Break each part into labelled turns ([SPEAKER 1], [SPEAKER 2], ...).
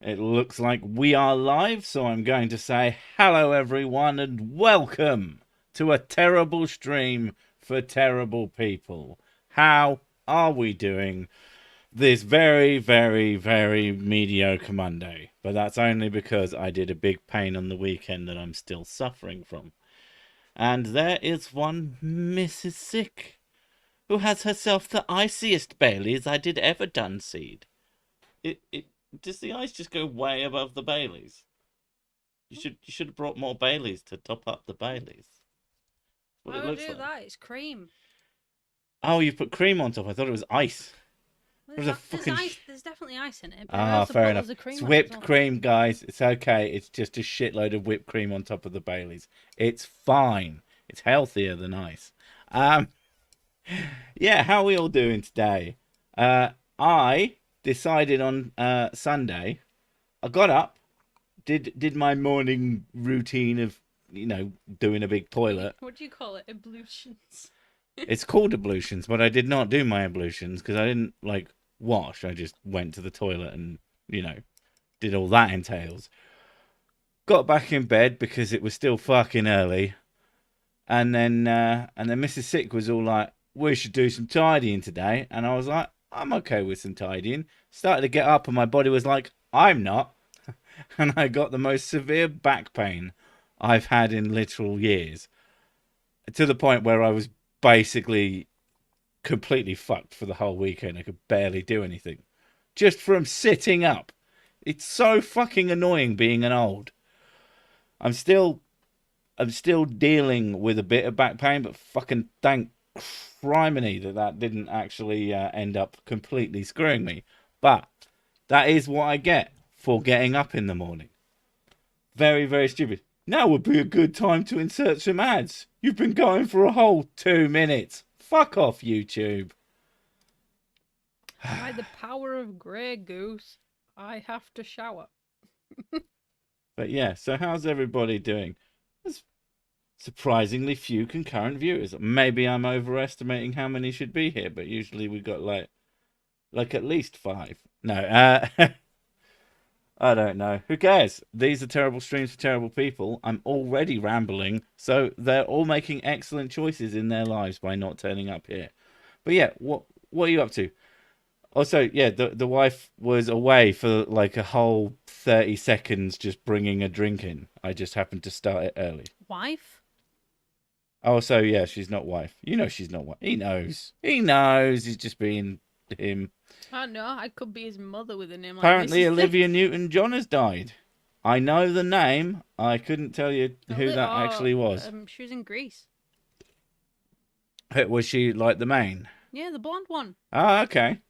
[SPEAKER 1] It looks like we are live, so I'm going to say hello everyone and welcome to a terrible stream for terrible people. How are we doing this very, very, very mediocre Monday? But that's only because I did a big pain on the weekend that I'm still suffering from. And there is one Mrs. Sick, who has herself the iciest Baileys I did ever done seed. It does the ice just go way above the Baileys? You should have brought more Baileys to top up the Baileys. What
[SPEAKER 2] Why
[SPEAKER 1] it
[SPEAKER 2] would I
[SPEAKER 1] looks
[SPEAKER 2] do
[SPEAKER 1] like.
[SPEAKER 2] that? It's cream.
[SPEAKER 1] Oh, you put cream on top. I thought it was ice.
[SPEAKER 2] Well,
[SPEAKER 1] There's a
[SPEAKER 2] there's
[SPEAKER 1] fucking.
[SPEAKER 2] ice. There's definitely ice in it, but I
[SPEAKER 1] Ah,
[SPEAKER 2] also
[SPEAKER 1] fair
[SPEAKER 2] put
[SPEAKER 1] enough.
[SPEAKER 2] loads of
[SPEAKER 1] It's
[SPEAKER 2] cream on it as
[SPEAKER 1] whipped
[SPEAKER 2] well.
[SPEAKER 1] cream, guys. It's okay. It's just a shitload of whipped cream on top of the Baileys. It's fine. It's healthier than ice. Um, yeah. How are we all doing today? I decided on Sunday. I got up, did my morning routine of doing a big toilet.
[SPEAKER 2] What do you call it? Ablutions.
[SPEAKER 1] It's called ablutions, but I did not do my ablutions because I didn't wash. I just went to the toilet and did all that entails. Got back in bed because it was still fucking early, and then Mrs. Sick was all like, "We should do some tidying today," and I was like, "I'm okay with some tidying." Started to get up, and my body was like, "I'm not," and I got the most severe back pain I've had in literal years, to the point where I was basically completely fucked for the whole weekend. I could barely do anything just from sitting up. It's so fucking annoying being an old. I'm still I'm still dealing with a bit of back pain, but fucking thank criminy that didn't actually end up completely screwing me. But that is what I get for getting up in the morning. Very, very stupid. Now would be a good time to insert some ads. You've been going for a whole 2 minutes. Fuck off, YouTube.
[SPEAKER 2] By the power of Grey Goose, I have to shower.
[SPEAKER 1] But yeah, so how's everybody doing? There's surprisingly few concurrent viewers. Maybe I'm overestimating how many should be here, but usually we got like at least 5. No, I don't know. Who cares? These are terrible streams for terrible people. I'm already rambling, so they're all making excellent choices in their lives by not turning up here. But yeah, what are you up to? Also, yeah, the wife was away for like a whole 30 seconds just bringing a drink in. I just happened to start it early.
[SPEAKER 2] Wife?
[SPEAKER 1] Oh, so yeah, she's not wife. You know she's not wife. He knows. He knows. He's just being him.
[SPEAKER 2] I don't know. I could be his mother with a name like
[SPEAKER 1] Apparently,
[SPEAKER 2] Mrs.
[SPEAKER 1] Olivia
[SPEAKER 2] Thick.
[SPEAKER 1] Newton-John has died. I know the name. I couldn't tell you who that actually was.
[SPEAKER 2] She was in Greece.
[SPEAKER 1] Was she like the main?
[SPEAKER 2] Yeah, the blonde one.
[SPEAKER 1] Ah, okay.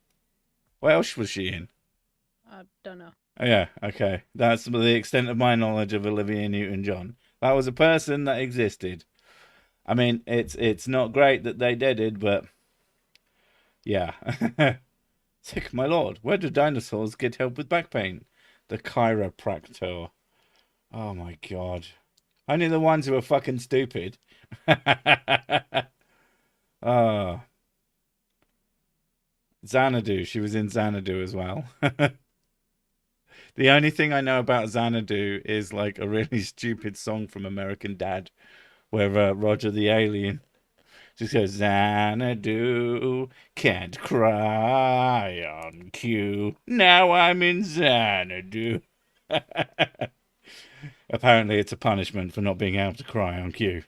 [SPEAKER 1] What else was she in?
[SPEAKER 2] I don't know.
[SPEAKER 1] Oh, yeah, okay. That's the extent of my knowledge of Olivia Newton-John. That was a person that existed. I mean, it's not great that they deaded, but yeah. Sick, my lord. Where do dinosaurs get help with back pain? The chiropractor. Oh my god. Only the ones who are fucking stupid. Oh. Xanadu. She was in Xanadu as well. The only thing I know about Xanadu is like a really stupid song from American Dad where Roger the Alien just goes, Xanadu, can't cry on cue. Now I'm in Xanadu. Apparently, it's a punishment for not being able to cry on cue.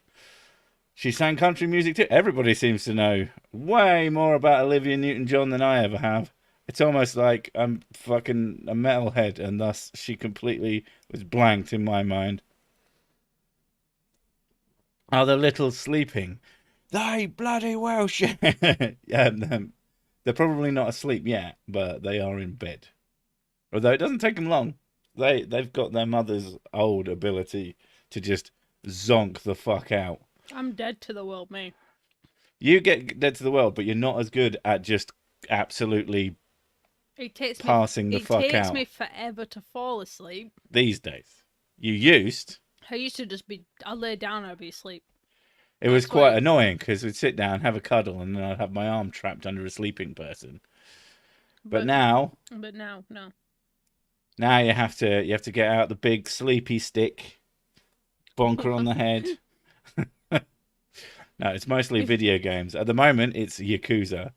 [SPEAKER 1] She sang country music too. Everybody seems to know way more about Olivia Newton-John than I ever have. It's almost like I'm fucking a metalhead, and thus she completely was blanked in my mind. Oh, the little sleeping. They bloody well shit. Yeah, they're probably not asleep yet, but they are in bed. Although it doesn't take them long. They've got their mother's old ability to just zonk the fuck out.
[SPEAKER 2] I'm dead to the world, mate.
[SPEAKER 1] You get dead to the world, but you're not as good at just absolutely passing the
[SPEAKER 2] It
[SPEAKER 1] fuck
[SPEAKER 2] takes
[SPEAKER 1] out
[SPEAKER 2] me forever to fall asleep.
[SPEAKER 1] these days. You used.
[SPEAKER 2] I used to just be. I'd lay down, I'd be asleep.
[SPEAKER 1] It was
[SPEAKER 2] That's
[SPEAKER 1] quite
[SPEAKER 2] why-
[SPEAKER 1] annoying because we'd sit down, have a cuddle, and then I'd have my arm trapped under a sleeping person. But now,
[SPEAKER 2] But now, no.
[SPEAKER 1] Now you have to get out the big sleepy stick, bonker on the head. No, it's mostly video games. At the moment, it's Yakuza,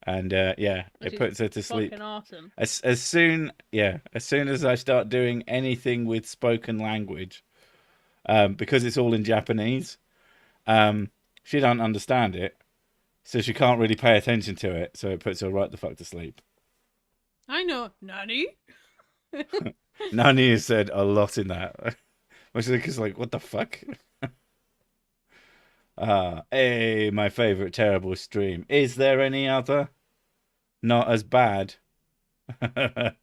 [SPEAKER 1] and it puts her to sleep.
[SPEAKER 2] Fucking awesome.
[SPEAKER 1] As soon as I start doing anything with spoken language, because it's all in Japanese, she don't understand it, so she can't really pay attention to it. So it puts her right the fuck to sleep.
[SPEAKER 2] I know, Nani.
[SPEAKER 1] Nani has said a lot in that. Which is like, what the fuck? Hey, my favorite terrible stream. Is there any other? Not as bad. I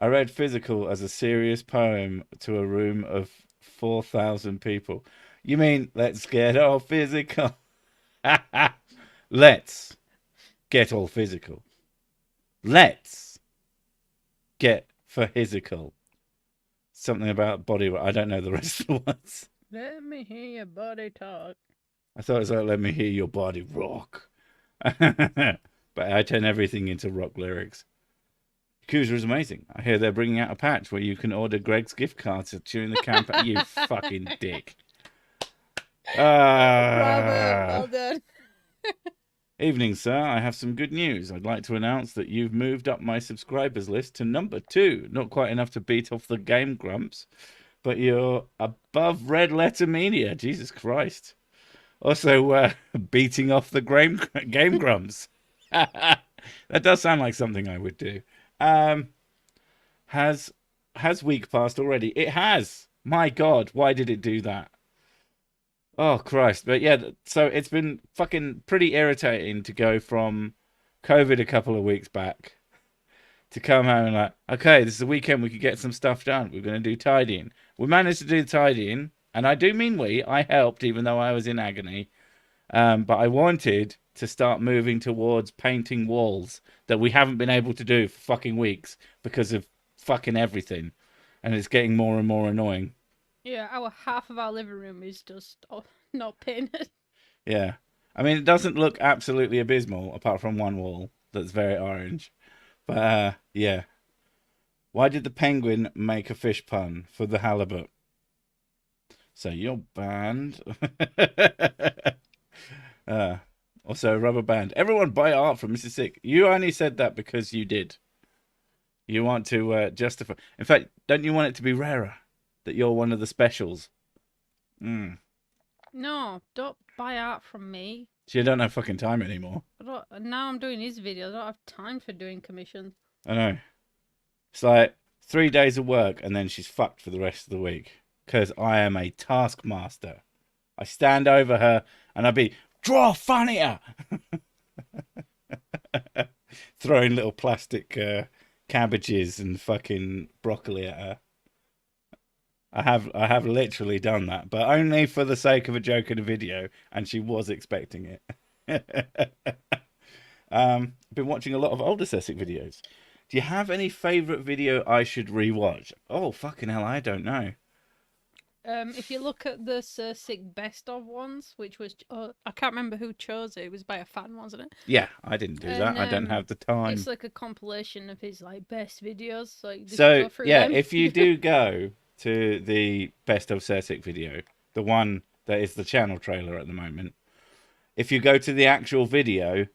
[SPEAKER 1] read Physical as a serious poem to a room of 4,000 people. You mean, let's get all physical? Let's get all physical. Let's get for physical. Something about body. I don't know the rest of the ones.
[SPEAKER 2] Let me hear your body talk.
[SPEAKER 1] I thought it was like, let me hear your body rock. But I turn everything into rock lyrics. Yakuza is amazing. I hear they're bringing out a patch where you can order Greg's gift cards during the campaign. You fucking dick.
[SPEAKER 2] Bravo, well done.
[SPEAKER 1] Evening, sir. I have some good news. I'd like to announce that you've moved up my subscribers list to number 2. Not quite enough to beat off the Game Grumps, but you're above Red Letter Media. Jesus Christ. Also, beating off the Game Grumps. That does sound like something I would do. Has week passed already? It has. My God, why did it do that? Oh, Christ. But yeah, so it's been fucking pretty irritating to go from COVID a couple of weeks back to come home and like, okay, this is a weekend, we could get some stuff done. We're going to do tidying. We managed to do the tidying, and I do mean I helped, even though I was in agony. But I wanted to start moving towards painting walls that we haven't been able to do for fucking weeks because of fucking everything. And it's getting more and more annoying.
[SPEAKER 2] Yeah, half of our living room is just not painted.
[SPEAKER 1] Yeah. I mean, it doesn't look absolutely abysmal, apart from one wall that's very orange. But, yeah. Why did the penguin make a fish pun for the halibut? So you're banned. Also, rubber band. Everyone buy art from Mrs. Sick. You only said that because you did. You want to justify. In fact, don't you want it to be rarer? That you're one of the specials.
[SPEAKER 2] No, don't buy art from me.
[SPEAKER 1] So you don't have fucking time anymore.
[SPEAKER 2] Now I'm doing his videos. I don't have time for doing commissions.
[SPEAKER 1] I know. It's like 3 days of work and then she's fucked for the rest of the week. Because I am a taskmaster. I stand over her and I be, draw funnier! Throwing little plastic cabbages and fucking broccoli at her. I have literally done that, but only for the sake of a joke in a video, and she was expecting it. Been watching a lot of older Sessic videos. Do you have any favourite video I should rewatch? Oh, fucking hell, I don't know.
[SPEAKER 2] If you look at the Sick best of ones, which was I can't remember who chose it. It was by a fan, wasn't it?
[SPEAKER 1] Yeah, I didn't do that. I don't have the time.
[SPEAKER 2] It's like a compilation of his like best videos.
[SPEAKER 1] So yeah, if you do go to the best of Sessic video, the one that is the channel trailer at the moment, if you go to the actual video,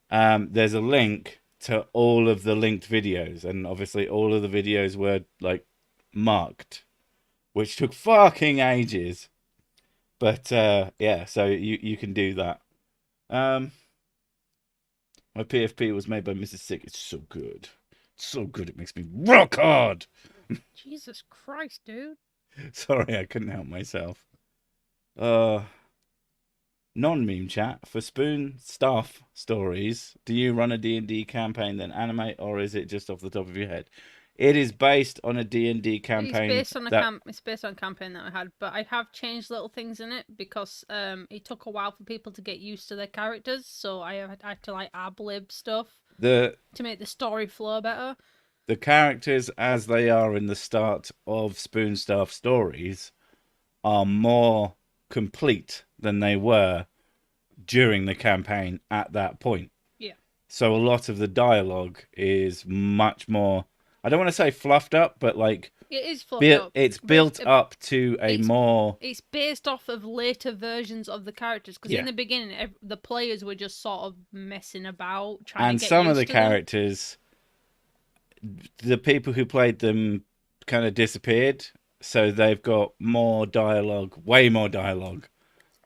[SPEAKER 1] there's a link to all of the linked videos, and obviously all of the videos were like marked, which took fucking ages. But yeah, so you can do that. My PFP was made by Mrs. Sick. It's so good. It's so good it makes me rock hard.
[SPEAKER 2] Jesus Christ, dude.
[SPEAKER 1] Sorry, I couldn't help myself. Non-meme chat. For Spoon Stuff stories, do you run a D&D campaign then animate, or is it just off the top of your head? It is based on a D&D campaign.
[SPEAKER 2] It's based on a campaign that I had, but I have changed little things in it because it took a while for people to get used to their characters, so I had to like ad-lib stuff to make the story flow better.
[SPEAKER 1] The characters as they are in the start of Spoon Stuff stories are more complete than they were during the campaign at that point.
[SPEAKER 2] Yeah.
[SPEAKER 1] So a lot of the dialogue is much more... I don't want to say fluffed up, but like
[SPEAKER 2] it is fluffed up.
[SPEAKER 1] It's built up to a more.
[SPEAKER 2] It's based off of later versions of the characters because in the beginning, the players were just sort of messing about trying to get
[SPEAKER 1] some
[SPEAKER 2] used
[SPEAKER 1] of the
[SPEAKER 2] to
[SPEAKER 1] characters, the people who played them, kind of disappeared, so they've got more dialogue, way more dialogue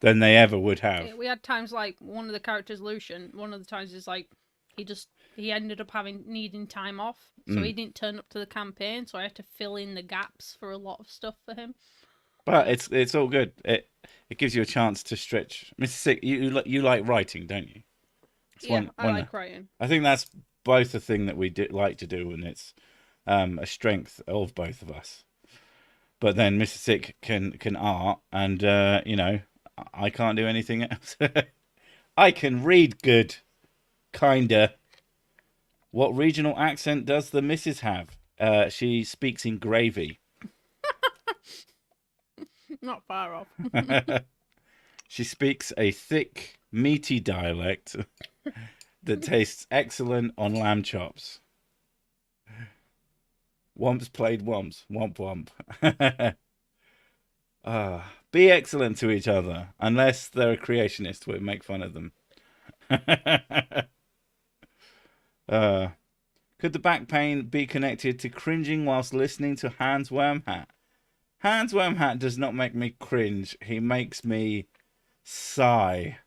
[SPEAKER 1] than they ever would have.
[SPEAKER 2] Yeah, we had times like one of the characters, Lucian. One of the times is like he ended up needing time off, so he didn't turn up to the campaign. So I had to fill in the gaps for a lot of stuff for him.
[SPEAKER 1] But it's all good. It gives you a chance to stretch. Mr. Sick, you like writing, don't you?
[SPEAKER 2] I like writing.
[SPEAKER 1] I think that's both a thing that we like to do, and it's a strength of both of us. But then Mr. Sick can art, and I can't do anything else. I can read good, kinda. What regional accent does the missus have? She speaks in gravy.
[SPEAKER 2] Not far off.
[SPEAKER 1] She speaks a thick, meaty dialect that tastes excellent on lamb chops. Womps played womps. Womp womp. Be excellent to each other. Unless they're a creationist, we'll make fun of them. Could the back pain be connected to cringing whilst listening to Hans Wormhat? Hans Wormhat does not make me cringe. He makes me sigh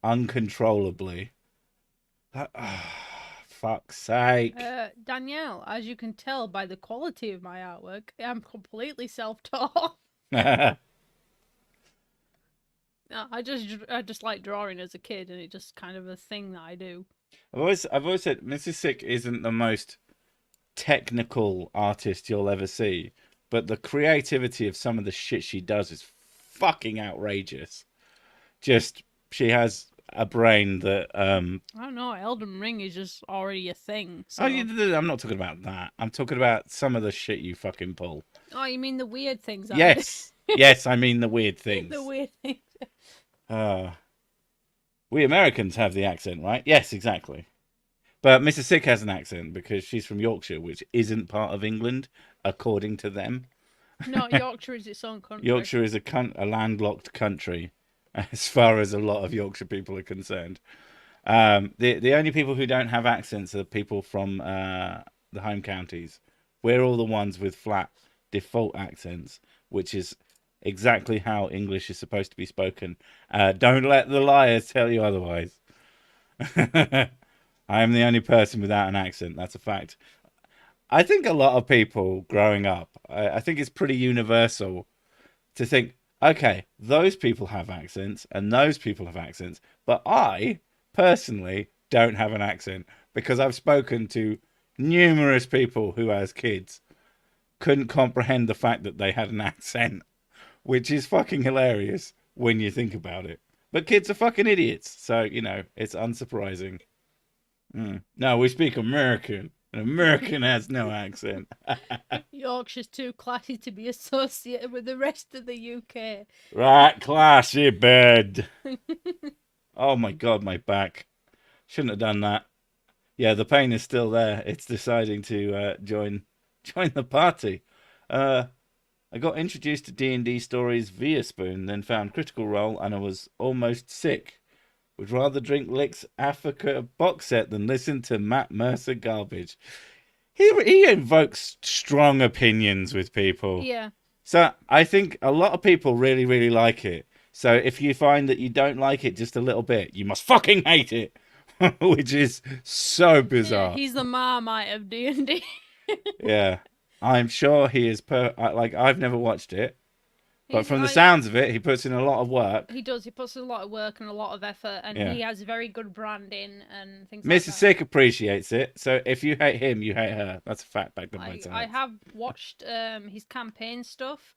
[SPEAKER 1] uncontrollably. Fuck's sake.
[SPEAKER 2] Danielle, as you can tell by the quality of my artwork, I'm completely self-taught. I just like drawing as a kid, and it's just kind of a thing that I do.
[SPEAKER 1] I've always said Mrs. Sick isn't the most technical artist you'll ever see, but the creativity of some of the shit she does is fucking outrageous. Just, she has a brain that
[SPEAKER 2] I don't know. Elden Ring is just already a thing. So.
[SPEAKER 1] I'm not talking about that. I'm talking about some of the shit you fucking pull.
[SPEAKER 2] Oh, you mean the weird things?
[SPEAKER 1] Yes, yes, I mean the weird things.
[SPEAKER 2] The weird things.
[SPEAKER 1] We Americans have the accent, right? Yes, exactly. But Mrs. Sick has an accent because she's from Yorkshire, which isn't part of England, according to them.
[SPEAKER 2] No, Yorkshire is its own country.
[SPEAKER 1] Yorkshire is a landlocked country, as far as a lot of Yorkshire people are concerned. The only people who don't have accents are people from the home counties. We're all the ones with flat default accents, which is exactly how English is supposed to be spoken. Don't let the liars tell you otherwise. I am the only person without an accent. That's a fact. I think a lot of people growing up, I think it's pretty universal to think, okay, those people have accents and those people have accents, but I personally don't have an accent because I've spoken to numerous people who, as kids, couldn't comprehend the fact that they had an accent, which is fucking hilarious when you think about it. But kids are fucking idiots, so, it's unsurprising. No, we speak American. An American has no accent.
[SPEAKER 2] Yorkshire's too classy to be associated with the rest of the UK.
[SPEAKER 1] Right, classy bed. Oh my god, my back. Shouldn't have done that. Yeah, the pain is still there. It's deciding to join the party. I got introduced to D&D stories via Spoon, then found Critical Role, and I was almost sick. Would rather drink Lick's Africa box set than listen to Matt Mercer garbage. He invokes strong opinions with people.
[SPEAKER 2] Yeah.
[SPEAKER 1] So I think a lot of people really, really like it. So if you find that you don't like it just a little bit, you must fucking hate it. Which is so bizarre.
[SPEAKER 2] Yeah, he's the Marmite of D&D.
[SPEAKER 1] Yeah. I'm sure he is I've never watched it. But from the sounds of it, he puts in a lot of work.
[SPEAKER 2] He does. He puts in a lot of work and a lot of effort, and he has very good branding and things
[SPEAKER 1] like that. Mrs. Sick appreciates it, so if you hate him, you hate her. That's a fact back to my time.
[SPEAKER 2] I have watched his campaign stuff.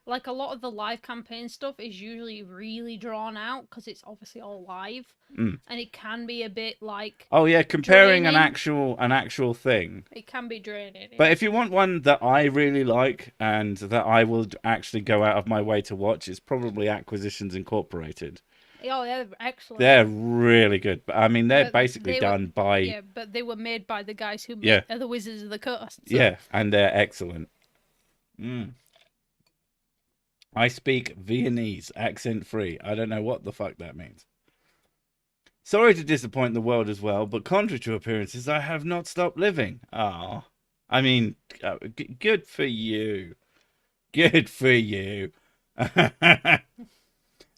[SPEAKER 2] Like, a lot of the live campaign stuff is usually really drawn out because it's obviously all live, and it can be a bit like
[SPEAKER 1] comparing
[SPEAKER 2] draining.
[SPEAKER 1] an actual thing.
[SPEAKER 2] It can be draining.
[SPEAKER 1] But if you want one that I really like and that I will actually go out of my way to watch, it's probably Acquisitions Incorporated.
[SPEAKER 2] Oh, they're excellent.
[SPEAKER 1] They're really good. But I mean, they're basically done by...
[SPEAKER 2] Yeah, but they were made by the guys who
[SPEAKER 1] Yeah.
[SPEAKER 2] are the Wizards of the Coast. So.
[SPEAKER 1] Yeah, and they're excellent. I speak Viennese accent-free. I don't know what the fuck that means. Sorry to disappoint the world as well, but contrary to appearances, I have not stopped living. Ah, I mean, good for you. Good for you.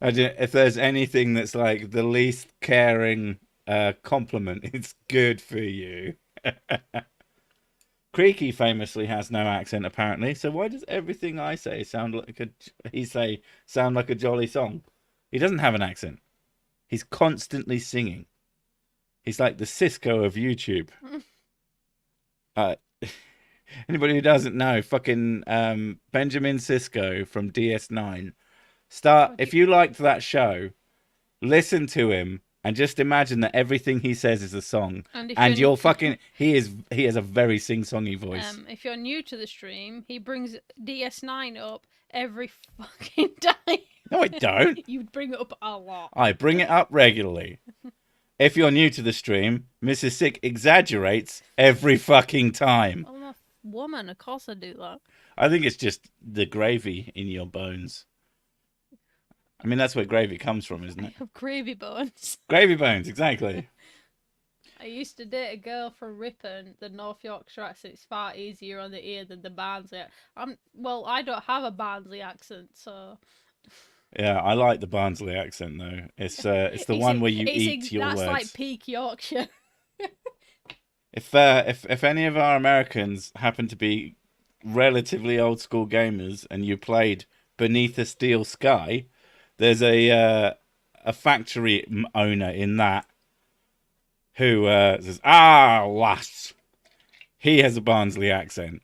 [SPEAKER 1] If there's anything that's like the least caring compliment, it's good for you. Creaky famously has no accent apparently, so why does everything I say sound like a jolly song? He doesn't have an accent. He's constantly singing. He's like the Cisco of YouTube. Anybody who doesn't know, fucking Benjamin Sisko from DS9. If you liked that show, listen to him and just imagine that everything he says is a song. And you'll fucking he has a very sing-songy voice.
[SPEAKER 2] If you're new to the stream, he brings DS9 up every fucking time.
[SPEAKER 1] No, I don't.
[SPEAKER 2] You bring it up a lot.
[SPEAKER 1] I bring it up regularly. If you're new to the stream, Mrs. Sick exaggerates every fucking time.
[SPEAKER 2] I'm a woman, of course I do that.
[SPEAKER 1] I think it's just the gravy in your bones. I mean, that's where gravy comes from, isn't it?
[SPEAKER 2] I have gravy bones.
[SPEAKER 1] Gravy bones, exactly.
[SPEAKER 2] I used to date a girl from Ripon. The North Yorkshire accent's far easier on the ear than the Barnsley. I don't have a Barnsley accent, so...
[SPEAKER 1] Yeah, I like the Barnsley accent though. It's the one where you eat your words.
[SPEAKER 2] That's like peak Yorkshire.
[SPEAKER 1] If any of our Americans happen to be relatively old school gamers and you played Beneath a Steel Sky, there's a factory owner in that who says, "Ah, lass." He has a Barnsley accent,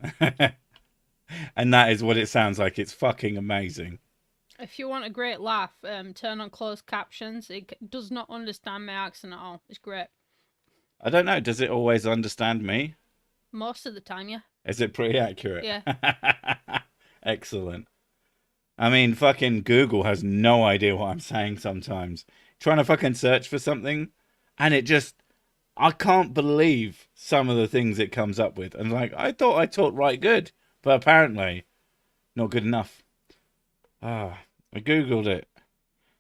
[SPEAKER 1] and that is what it sounds like. It's fucking amazing.
[SPEAKER 2] If you want a great laugh, turn on closed captions. It does not understand my accent at all. It's great.
[SPEAKER 1] I don't know. Does it always understand me?
[SPEAKER 2] Most of the time, yeah.
[SPEAKER 1] Is it pretty accurate?
[SPEAKER 2] Yeah.
[SPEAKER 1] Excellent. I mean, fucking Google has no idea what I'm saying sometimes. Trying to fucking search for something, and it just... I can't believe some of the things it comes up with. And like, I thought I talked right good, but apparently not good enough. I googled it.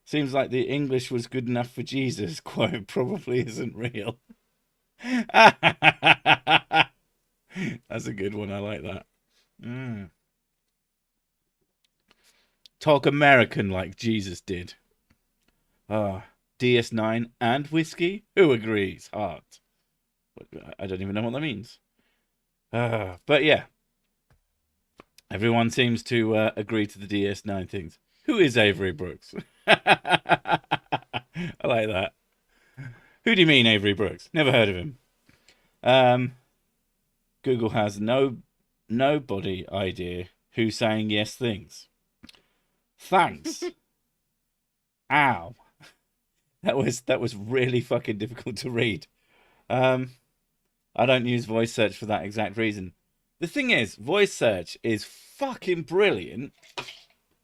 [SPEAKER 1] Seems like the English was good enough for Jesus quote probably isn't real. That's a good one. I like that. Talk American like Jesus did. DS9 and whiskey? Who agrees? Heart. I don't even know what that means. But yeah. Everyone seems to agree to the DS9 things. Who is Avery Brooks? I like that. Who do you mean, Avery Brooks? Never heard of him. Google has nobody idea who's saying yes things. Thanks. Ow. That was really fucking difficult to read. I don't use voice search for that exact reason. The thing is, voice search is fucking brilliant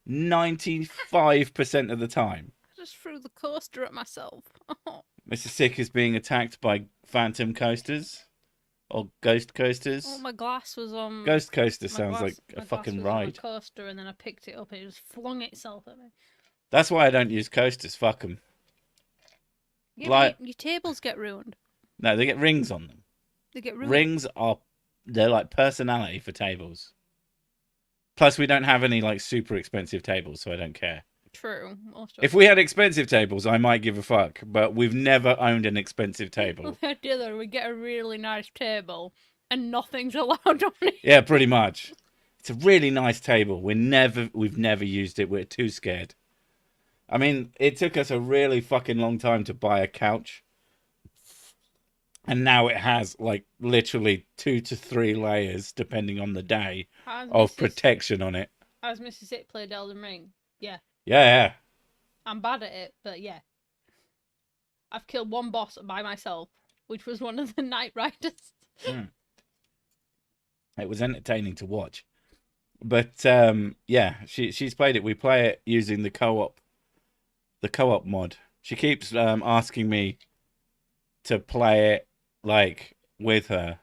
[SPEAKER 1] 95% of the time.
[SPEAKER 2] I just threw the coaster at myself.
[SPEAKER 1] Mr. Sick is being attacked by phantom coasters. Or ghost coasters.
[SPEAKER 2] Oh, my glass was on...
[SPEAKER 1] Ghost coaster sounds like a fucking ride.
[SPEAKER 2] On a coaster, and then I picked it up and it just flung itself at me.
[SPEAKER 1] That's why I don't use coasters. Fuck them.
[SPEAKER 2] Yeah, like... your tables get ruined.
[SPEAKER 1] No, they get rings on them.
[SPEAKER 2] They get ruined.
[SPEAKER 1] Rings are... They're like personality for tables. Plus, we don't have any like super expensive tables, so I don't care.
[SPEAKER 2] True.
[SPEAKER 1] If we had expensive tables, I might give a fuck. But we've never owned an expensive table.
[SPEAKER 2] The idea that we get a really nice table and nothing's allowed on it.
[SPEAKER 1] Yeah, pretty much. It's a really nice table. We've never used it. We're too scared. I mean, it took us a really fucking long time to buy a couch. And now it has, like, literally 2 to 3 layers, depending on the day, of protection on it.
[SPEAKER 2] Has Mrs. It played Elden Ring? Yeah.
[SPEAKER 1] Yeah.
[SPEAKER 2] I'm bad at it, but yeah. I've killed one boss by myself, which was one of the Knight Riders.
[SPEAKER 1] It was entertaining to watch. But, yeah, she's played it. We play it using the co-op mod. She keeps asking me to play it like with her.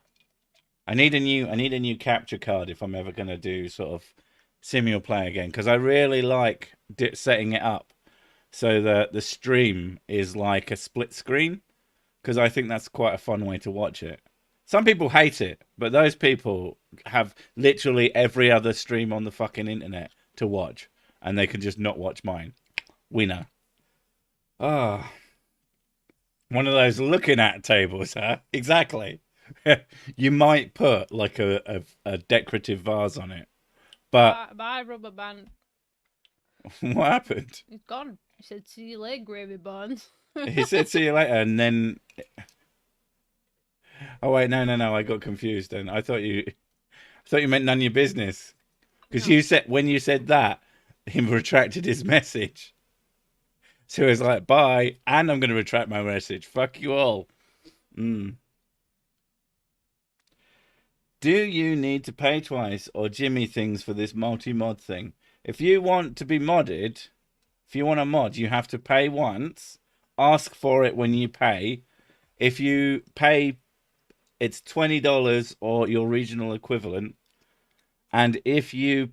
[SPEAKER 1] I need a new capture card if I'm ever gonna do sort of simul play again, because I really like setting it up so that the stream is like a split screen, because I think that's quite a fun way to watch it. Some people hate it, but those people have literally every other stream on the fucking internet to watch, and they can just not watch mine. Winner. Ah, one of those looking at tables, huh? Exactly. You might put like a decorative vase on it, but
[SPEAKER 2] Bye, rubber band.
[SPEAKER 1] what happened?
[SPEAKER 2] He's gone. He said, "See you later, gravy buns."
[SPEAKER 1] He said, "See you later," and then. Oh wait, no, I got confused. Then I thought you meant none of your business, because you said when you said that, he retracted his message. So he was like, "Bye," and I'm going to retract my message. Fuck you all. Do you need to pay twice or Jimmy things for this multi-mod thing? If you want to be modded, if you want a mod, you have to pay once. Ask for it when you pay. If you pay, it's $20 or your regional equivalent. And if you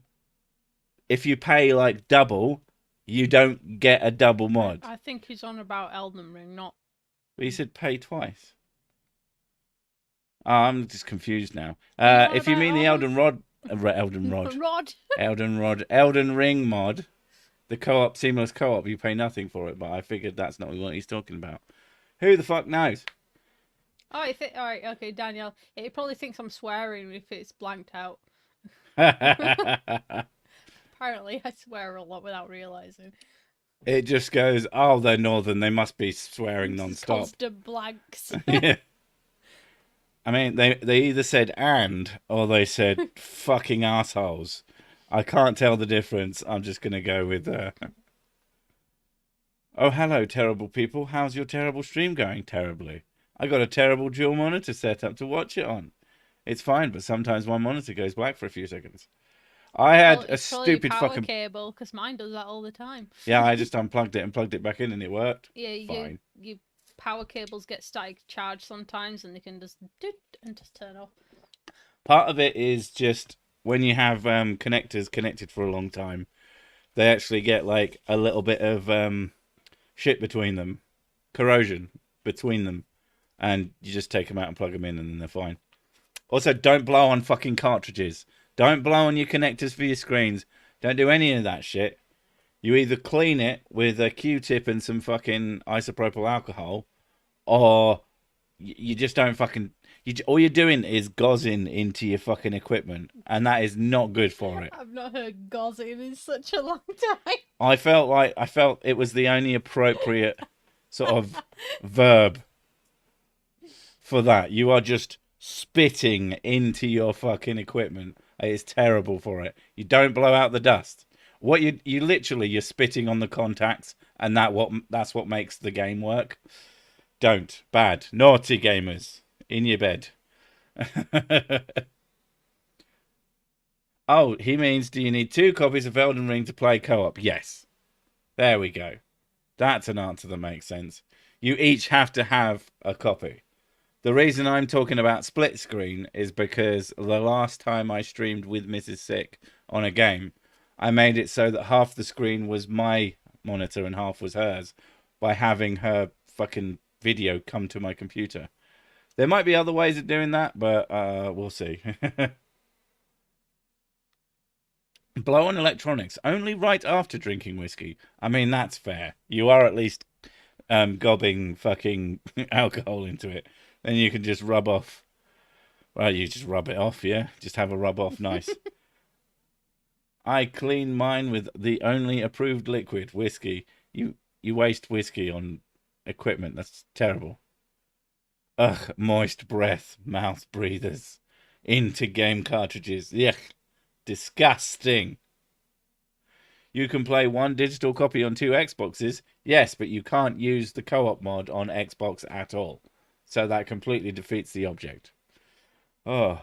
[SPEAKER 1] pay like double, you don't get a double mod.
[SPEAKER 2] I think he's on about Elden Ring, not.
[SPEAKER 1] But he said pay twice. Oh, I'm just confused now. If you mean the Elden Ring mod, the co-op seamless co-op, you pay nothing for it. But I figured that's not what he's talking about. Who the fuck knows?
[SPEAKER 2] Oh, all right, okay, Daniel. He probably thinks I'm swearing if it's blanked out. Apparently, I swear a lot without realizing.
[SPEAKER 1] It just goes, oh, they're northern. They must be swearing non-stop.
[SPEAKER 2] Constant blanks.
[SPEAKER 1] Yeah. I mean, they either said and or they said fucking assholes. I can't tell the difference. I'm just going to go with... Oh, hello, terrible people. How's your terrible stream going? Terribly. I got a terrible dual monitor set up to watch it on. It's fine, but sometimes my monitor goes black for a few seconds. I had a stupid fucking
[SPEAKER 2] cable, because mine does that all the time.
[SPEAKER 1] Yeah, I just unplugged it and plugged it back in, and it worked.
[SPEAKER 2] Yeah,
[SPEAKER 1] fine.
[SPEAKER 2] Your power cables get static charged sometimes, and they can just turn off.
[SPEAKER 1] Part of it is just when you have connectors connected for a long time, they actually get like a little bit of shit between them, corrosion between them, and you just take them out and plug them in, and then they're fine. Also, don't blow on fucking cartridges. Don't blow on your connectors for your screens. Don't do any of that shit. You either clean it with a Q-tip and some fucking isopropyl alcohol, or you just don't fucking... all you're doing is gozzing into your fucking equipment, and that is not good for it.
[SPEAKER 2] I've not heard gozzing in such a long time.
[SPEAKER 1] I felt it was the only appropriate sort of verb for that. You are just spitting into your fucking equipment. It's terrible for it. You don't blow out the dust. What you literally, you're spitting on the contacts, and that's what makes the game work. Don't. Bad. Naughty gamers. In your bed. Oh, he means, do you need 2 copies of Elden Ring to play co-op? Yes. There we go. That's an answer that makes sense. You each have to have a copy. The reason I'm talking about split screen is because the last time I streamed with Mrs. Sick on a game, I made it so that half the screen was my monitor and half was hers by having her fucking video come to my computer. There might be other ways of doing that, but we'll see. Blow on electronics only right after drinking whiskey. I mean, that's fair. You are at least gobbing fucking alcohol into it. Then you can just rub off. Well, you just rub it off, yeah? Just have a rub off, nice. I clean mine with the only approved liquid, whiskey. You waste whiskey on equipment. That's terrible. Ugh, moist breath, mouth breathers. Into game cartridges. Yuck. Disgusting. You can play 1 digital copy on 2 Xboxes. Yes, but you can't use the co-op mod on Xbox at all. So that completely defeats the object. Oh.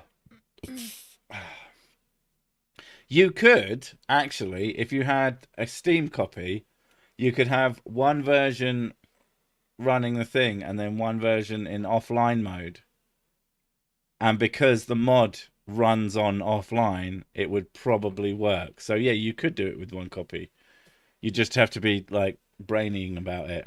[SPEAKER 1] You could, actually, if you had a Steam copy, you could have one version running the thing and then one version in offline mode. And because the mod runs on offline, it would probably work. So yeah, you could do it with one copy. You just have to be like braining about it.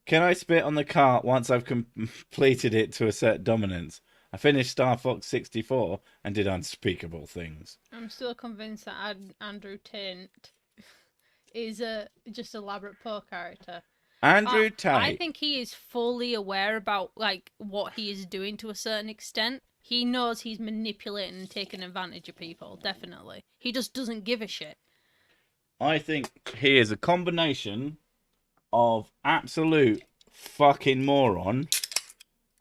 [SPEAKER 1] Can I spit on the cart once I've completed it to assert dominance? I finished Star Fox 64 and did unspeakable things.
[SPEAKER 2] I'm still convinced that Andrew Tate is just elaborate poor character.
[SPEAKER 1] Andrew Tate.
[SPEAKER 2] I think he is fully aware about like what he is doing to a certain extent. He knows he's manipulating and taking advantage of people, definitely. He just doesn't give a shit.
[SPEAKER 1] I think he is a combination of absolute fucking moron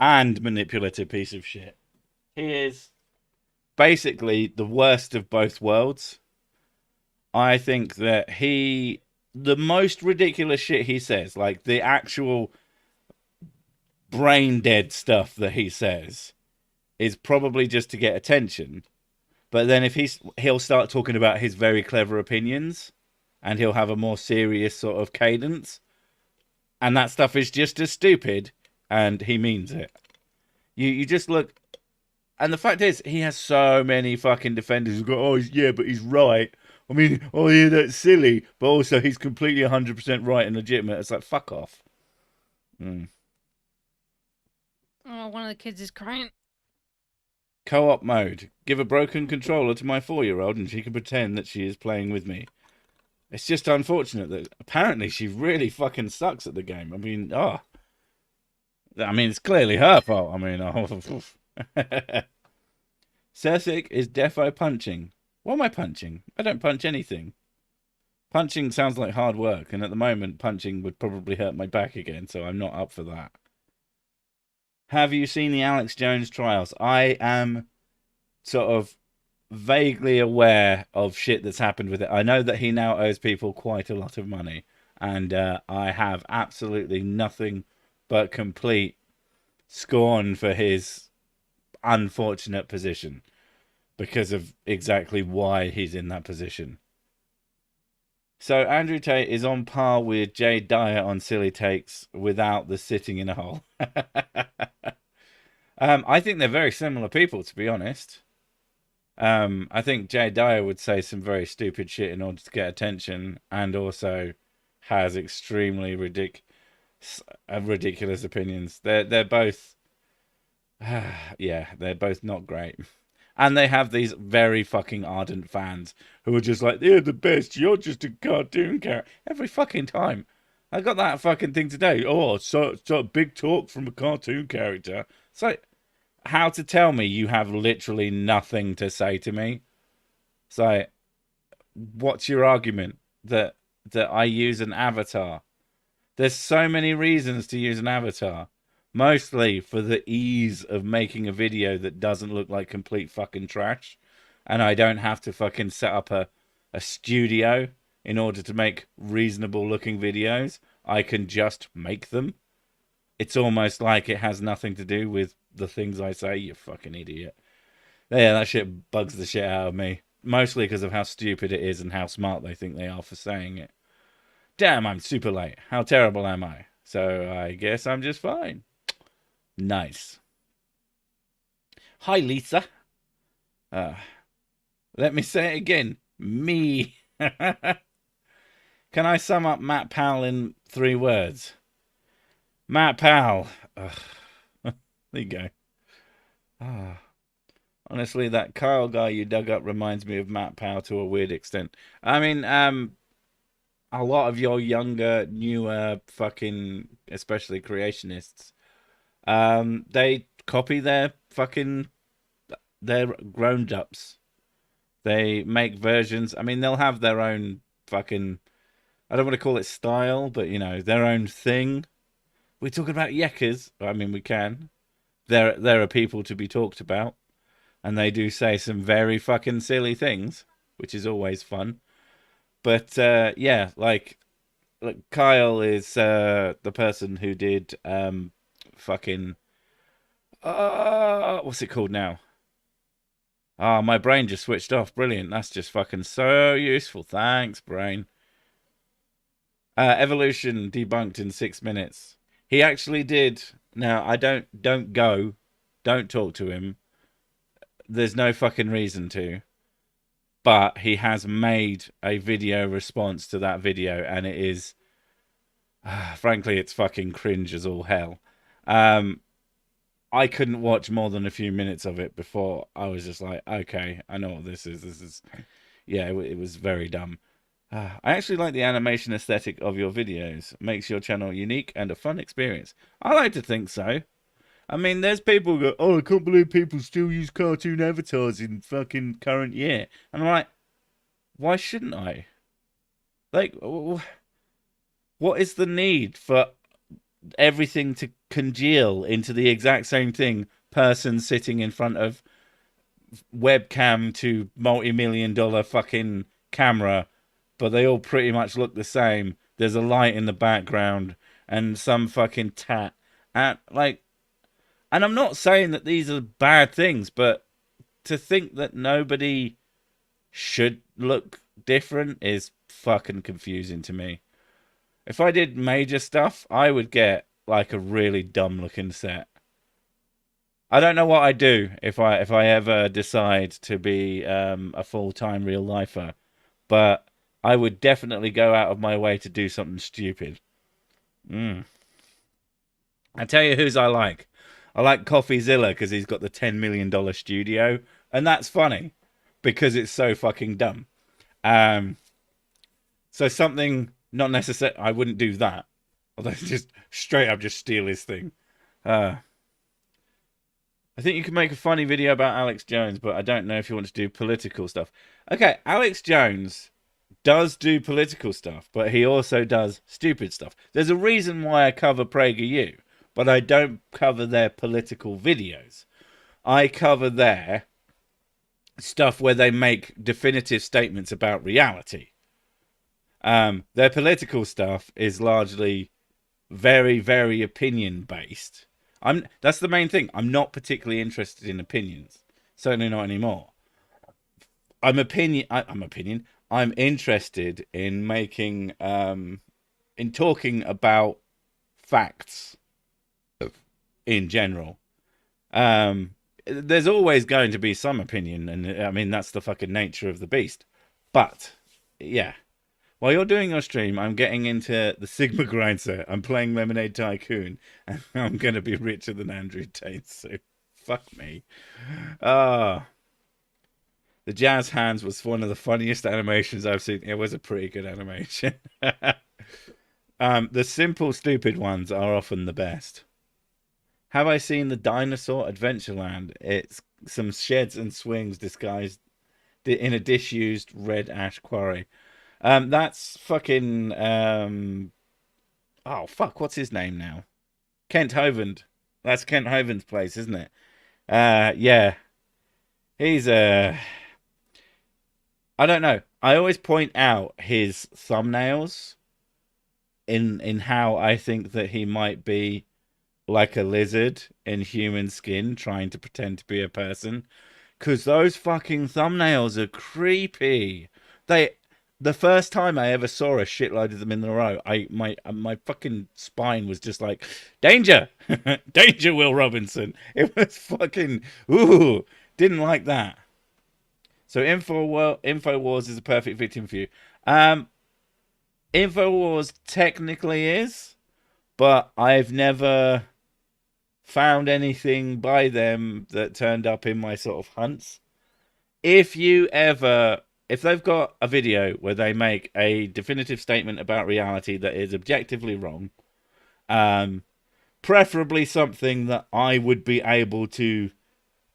[SPEAKER 1] and manipulative piece of shit. He is basically the worst of both worlds. I think that the most ridiculous shit he says, like the actual brain dead stuff that he says, is probably just to get attention. But then if he'll start talking about his very clever opinions, and he'll have a more serious sort of cadence, and that stuff is just as stupid, and he means it. You just look, and the fact is, he has so many fucking defenders who go, oh yeah, but he's right. I mean, oh yeah, that's silly, but also he's completely 100% right and legitimate. It's like, fuck off.
[SPEAKER 2] Oh, one of the kids is crying.
[SPEAKER 1] Co-op mode. Give a broken controller to my 4-year-old and she can pretend that she is playing with me. It's just unfortunate that apparently she really fucking sucks at the game. I mean, it's clearly her fault. I mean, Cersic is defo punching. What am I punching? I don't punch anything. Punching sounds like hard work, and at the moment, punching would probably hurt my back again, so I'm not up for that. Have you seen the Alex Jones trials? I am sort of vaguely aware of shit that's happened with it. I know that he now owes people quite a lot of money, and I have absolutely nothing but complete scorn for his unfortunate position because of exactly why he's in that position. So Andrew Tate is on par with Jay Dyer on silly takes without the sitting in a hole. I think they're very similar people, to be honest. I think Jay Dyer would say some very stupid shit in order to get attention, and also has extremely ridiculous opinions. They're both, yeah, they're both not great, and they have these very fucking ardent fans who are just like, they're the best. You're just a cartoon character every fucking time. I got that fucking thing today. Oh, so big talk from a cartoon character. It's like, how to tell me you have literally nothing to say to me? It's like, what's your argument that I use an avatar? There's so many reasons to use an avatar. Mostly for the ease of making a video that doesn't look like complete fucking trash. And I don't have to fucking set up a studio in order to make reasonable looking videos. I can just make them. It's almost like it has nothing to do with the things I say, you fucking idiot. Yeah, that shit bugs the shit out of me. Mostly because of how stupid it is and how smart they think they are for saying it. Damn, I'm super late. How terrible am I? So I guess I'm just fine. Nice. Hi, Lisa. Let me say it again. Me. Can I sum up Matt Powell in 3 words? Matt Powell. There you go. Honestly, that Kyle guy you dug up reminds me of Matt Powell to a weird extent. I mean, a lot of your younger, newer, fucking, especially creationists, they copy their grown-ups. They make versions. I mean, they'll have their own fucking, I don't want to call it style, but, their own thing. We're talking about Yekkers. I mean, we can. There are people to be talked about. And they do say some very fucking silly things, which is always fun. But, yeah, like Kyle is the person who did fucking... what's it called now? My brain just switched off. Brilliant. That's just fucking so useful. Thanks, brain. Evolution debunked in 6 minutes. He actually did. Now I don't go, don't talk to him. There's no fucking reason to. But he has made a video response to that video, and it is, frankly, it's fucking cringe as all hell. I couldn't watch more than a few minutes of it before I was just like, okay, I know what this is. This is, yeah, it was very dumb. I actually like the animation aesthetic of your videos. Makes your channel unique and a fun experience. I like to think so. I mean, there's people who go, oh, I can't believe people still use cartoon avatars in fucking current year. And I'm like, why shouldn't I? Like, what is the need for everything to congeal into the exact same thing? Person sitting in front of webcam to multi-million-dollar fucking camera, but they all pretty much look the same. There's a light in the background and some fucking tat. And I'm not saying that these are bad things, but to think that nobody should look different is fucking confusing to me. If I did major stuff, I would get like a really dumb looking set. I don't know what I'd do if I ever decide to be a full-time real lifer, but I would definitely go out of my way to do something stupid. I tell you whose I like. I like CoffeeZilla because he's got the $10 million studio, and that's funny because it's so fucking dumb. So something not necessary. I wouldn't do that. Although just straight up just steal his thing. I think you can make a funny video about Alex Jones, but I don't know if you want to do political stuff. Okay, Alex Jones does do political stuff, but he also does stupid stuff. There's a reason why I cover PragerU, but I don't cover their political videos. I cover their stuff where they make definitive statements about reality. Their political stuff is largely very, very opinion based. That's the main thing. I'm not particularly interested in opinions. Certainly not anymore. I'm interested in making in talking about facts in general. There's always going to be some opinion, and I mean that's the fucking nature of the beast. But yeah. While you're doing your stream, I'm getting into the Sigma grinder. I'm playing Lemonade Tycoon, and I'm going to be richer than Andrew Tate, so fuck me. The jazz hands was one of the funniest animations I've seen. It was a pretty good animation. The simple, stupid ones are often the best. Have I seen the Dinosaur Adventureland? It's some sheds and swings disguised in a disused red ash quarry. That's fucking oh fuck, what's his name now? Kent Hovind. That's Kent Hovind's place, isn't it? Yeah. He's I don't know. I always point out his thumbnails in how I think that he might be like a lizard in human skin trying to pretend to be a person. 'Cause those fucking thumbnails are creepy. The first time I ever saw a shitload of them in a row, my fucking spine was just like, danger, danger, Will Robinson. It was fucking ooh, didn't like that. So Infowars is a perfect victim for you. Infowars technically is, but I've never found anything by them that turned up in my sort of hunts. If they've got a video where they make a definitive statement about reality that is objectively wrong, preferably something that I would be able to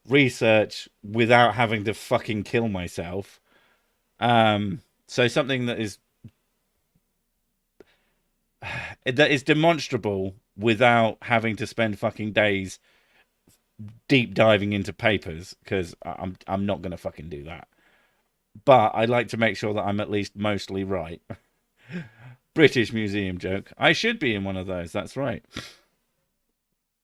[SPEAKER 1] research without having to fucking kill myself. So something that is demonstrable without having to spend fucking days deep diving into papers, because I'm not gonna fucking do that. But I'd like to make sure that I'm at least mostly right. British Museum joke. I should be in one of those. That's right.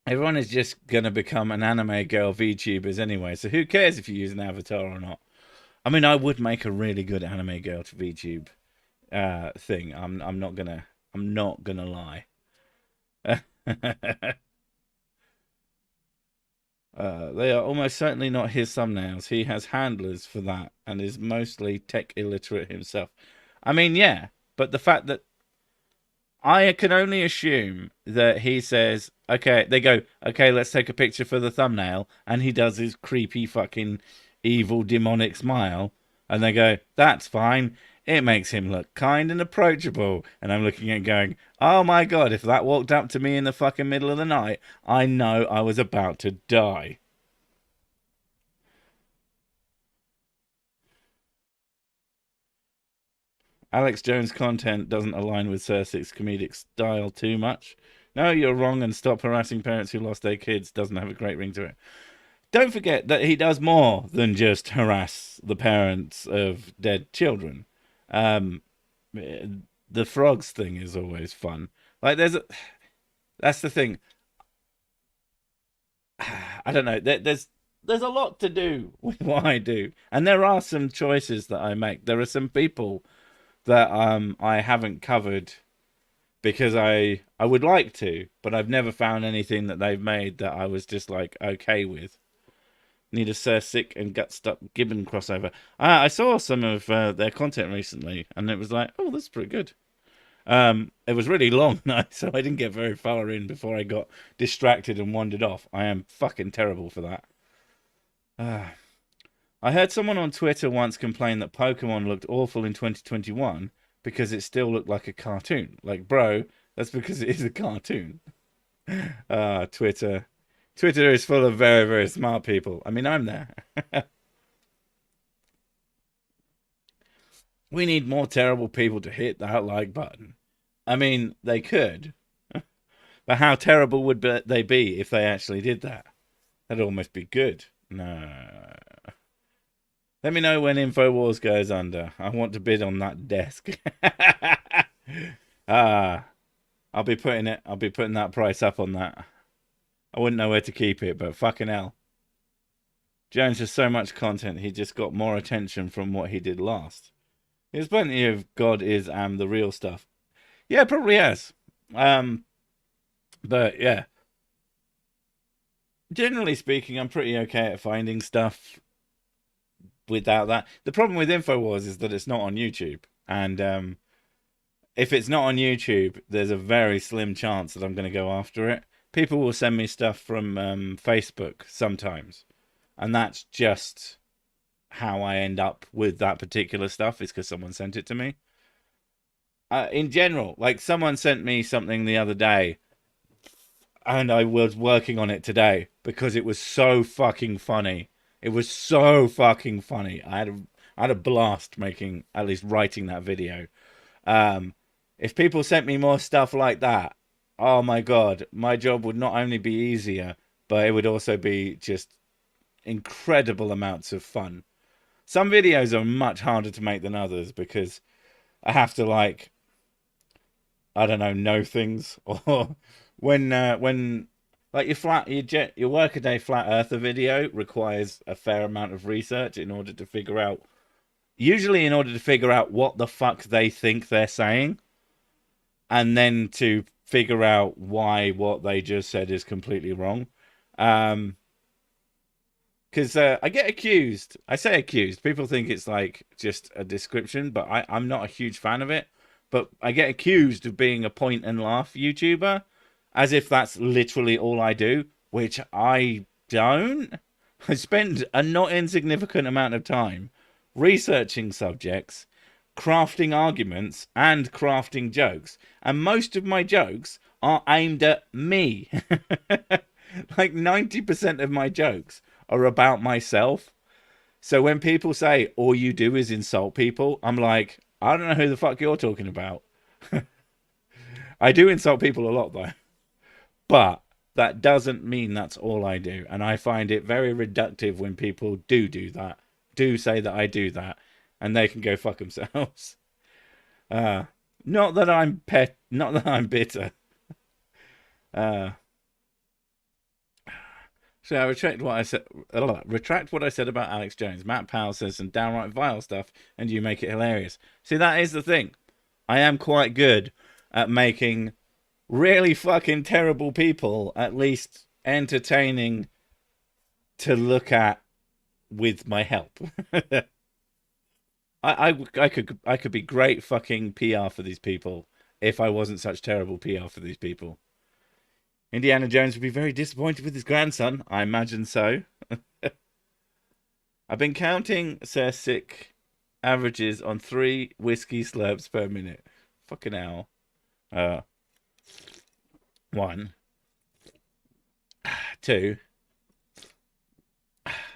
[SPEAKER 1] Everyone is just going to become an anime girl VTubers anyway. So who cares if you use an avatar or not? I mean, I would make a really good anime girl to VTube thing. I'm not going to I'm not gonna lie. They are almost certainly not his thumbnails. He has handlers for that and is mostly tech illiterate himself. I mean, yeah, but the fact that I can only assume that he says, okay, they go, okay, let's take a picture for the thumbnail, and he does his creepy fucking evil demonic smile, and they go, that's fine. It makes him look kind and approachable. And I'm looking at going, oh my god, if that walked up to me in the fucking middle of the night, I know I was about to die. Alex Jones' content doesn't align with Cersei's comedic style too much. No, you're wrong, and stop harassing parents who lost their kids doesn't have a great ring to it. Don't forget that he does more than just harass the parents of dead children. The frogs thing is always fun. Like, that's the thing. I don't know. There's a lot to do with what I do, and there are some choices that I make. There are some people that I haven't covered because I would like to, but I've never found anything that they've made that I was just like okay with. Need a Sir Sick and Gutstuck Gibbon crossover. I saw some of their content recently, and it was like, oh, that's pretty good. It was really long, so I didn't get very far in before I got distracted and wandered off. I am fucking terrible for that. I heard someone on Twitter once complain that Pokemon looked awful in 2021 because it still looked like a cartoon. Like, bro, that's because it is a cartoon. Twitter. Twitter is full of very, very smart people. I mean, I'm there. We need more terrible people to hit that like button. I mean, they could. But how terrible would they be if they actually did that? That'd almost be good. No. Let me know when InfoWars goes under. I want to bid on that desk. I'll be putting that price up on that. I wouldn't know where to keep it, but fucking hell. Jones has so much content, he just got more attention from what he did last. There's plenty of God is the real stuff. Yeah, probably has. But yeah. Generally speaking, I'm pretty okay at finding stuff without that. The problem with InfoWars is that it's not on YouTube. And if it's not on YouTube, there's a very slim chance that I'm going to go after it. People will send me stuff from Facebook sometimes. And that's just how I end up with that particular stuff, is because someone sent it to me. In general, like someone sent me something the other day, and I was working on it today because it was so fucking funny. It was so fucking funny. I had a blast at least writing that video. If people sent me more stuff like that, oh my god, my job would not only be easier, but it would also be just incredible amounts of fun. Some videos are much harder to make than others because I have to, like, I don't know things. Or when like your workaday flat earther video requires a fair amount of research in order to figure out what the fuck they think they're saying, and then to figure out why what they just said is completely wrong. Because I get accused. I say accused. People think it's like just a description, but I'm not a huge fan of it. But I get accused of being a point and laugh YouTuber, as if that's literally all I do, which I don't. I spend a not insignificant amount of time researching subjects, crafting arguments, and crafting jokes. And most of my jokes are aimed at me. Like 90% of my jokes are about myself. So when people say all you do is insult people, I'm like, I don't know who the fuck you're talking about. I do insult people a lot though, but that doesn't mean that's all I do. And I find it very reductive when people do that, do say that I do that, and they can go fuck themselves. Not that I'm bitter. So I retract what I said about Alex Jones. Matt Powell says some downright vile stuff, and you make it hilarious. See, that is the thing. I am quite good at making really fucking terrible people at least entertaining to look at with my help. I could be great fucking PR for these people if I wasn't such terrible PR for these people. Indiana Jones would be very disappointed with his grandson. I imagine so. I've been counting Sir Sick averages on 3 whiskey slurps per minute. Fucking hell. 1, 2,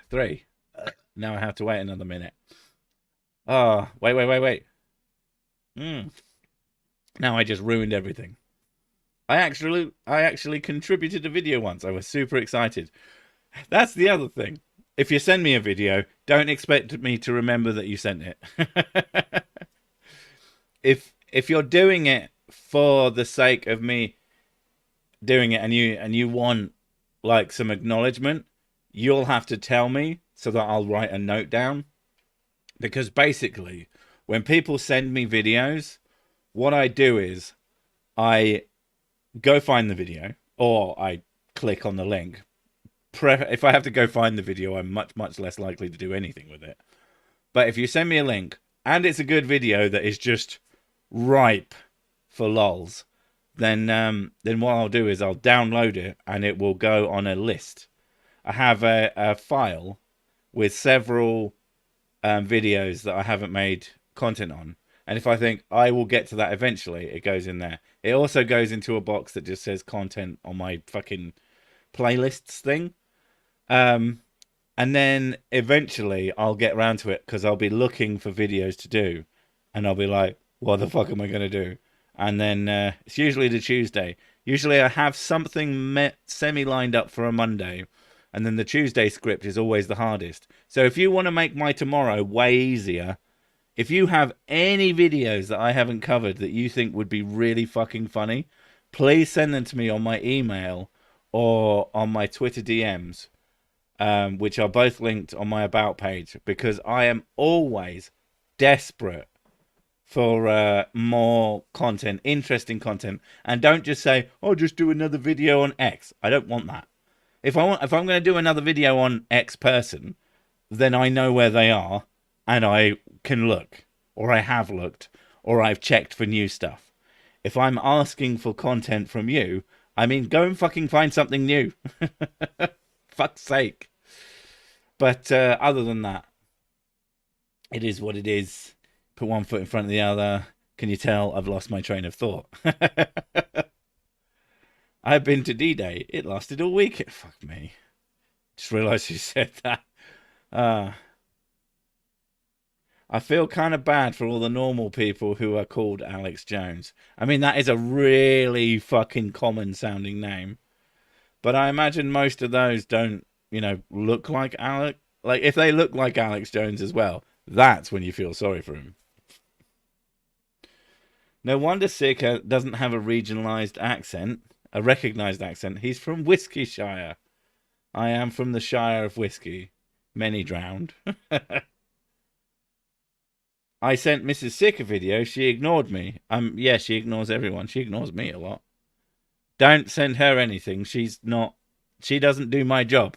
[SPEAKER 1] 3. Now I have to wait another minute. Oh, wait. Now I just ruined everything. I actually contributed a video once. I was super excited. That's the other thing. If you send me a video, don't expect me to remember that you sent it. If you're doing it for the sake of me doing it and you want like some acknowledgement, you'll have to tell me so that I'll write a note down. Because basically, when people send me videos, what I do is I go find the video, or I click on the link. If I have to go find the video, I'm much less likely to do anything with it. But if you send me a link, and it's a good video that is just ripe for lols, then what I'll do is I'll download it, and it will go on a list. I have a file with several videos that I haven't made content on. And if I think I will get to that eventually, it goes in there. It also goes into a box that just says content on my fucking playlists thing. And then eventually I'll get around to it because I'll be looking for videos to do. And I'll be like, what the fuck am I going to do? And then it's usually the Tuesday. Usually I have something semi-lined up for a Monday. And then the Tuesday script is always the hardest. So if you want to make my tomorrow way easier, if you have any videos that I haven't covered that you think would be really fucking funny, please send them to me on my email or on my Twitter DMs, which are both linked on my About page, because I am always desperate for more content, interesting content. And don't just say, oh, just do another video on X. I don't want that. If I'm going to do another video on X person, then I know where they are and I can look, or I have looked, or I've checked for new stuff. If I'm asking for content from you, I mean, go and fucking find something new. Fuck's sake. But other than that, it is what it is. Put one foot in front of the other. Can you tell I've lost my train of thought? I've been to D-Day. It lasted all week. Fuck me. Just realised you said that. I feel kind of bad for all the normal people who are called Alex Jones. I mean, that is a really fucking common sounding name. But I imagine most of those don't, look like Alex. Like, if they look like Alex Jones as well, that's when you feel sorry for him. No wonder Sick doesn't have a regionalised accent. A recognised accent. He's from Whiskeyshire. I am from the Shire of Whiskey. Many drowned. I sent Mrs. Sick a video. She ignored me. Yeah, she ignores everyone. She ignores me a lot. Don't send her anything. She doesn't do my job.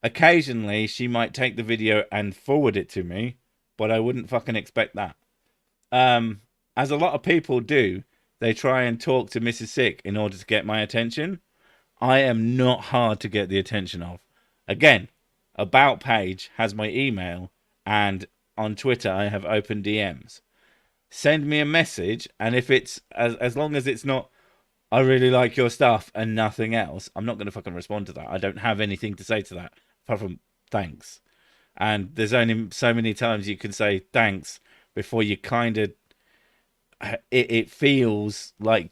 [SPEAKER 1] Occasionally, she might take the video and forward it to me, but I wouldn't fucking expect that. As a lot of people do, they try and talk to Mrs. Sick in order to get my attention. I am not hard to get the attention of. Again, About page has my email, and on Twitter I have open DMs. Send me a message, and if it's as long as it's not, I really like your stuff and nothing else, I'm not going to fucking respond to that. I don't have anything to say to that apart from thanks. And there's only so many times you can say thanks before you kind of it feels like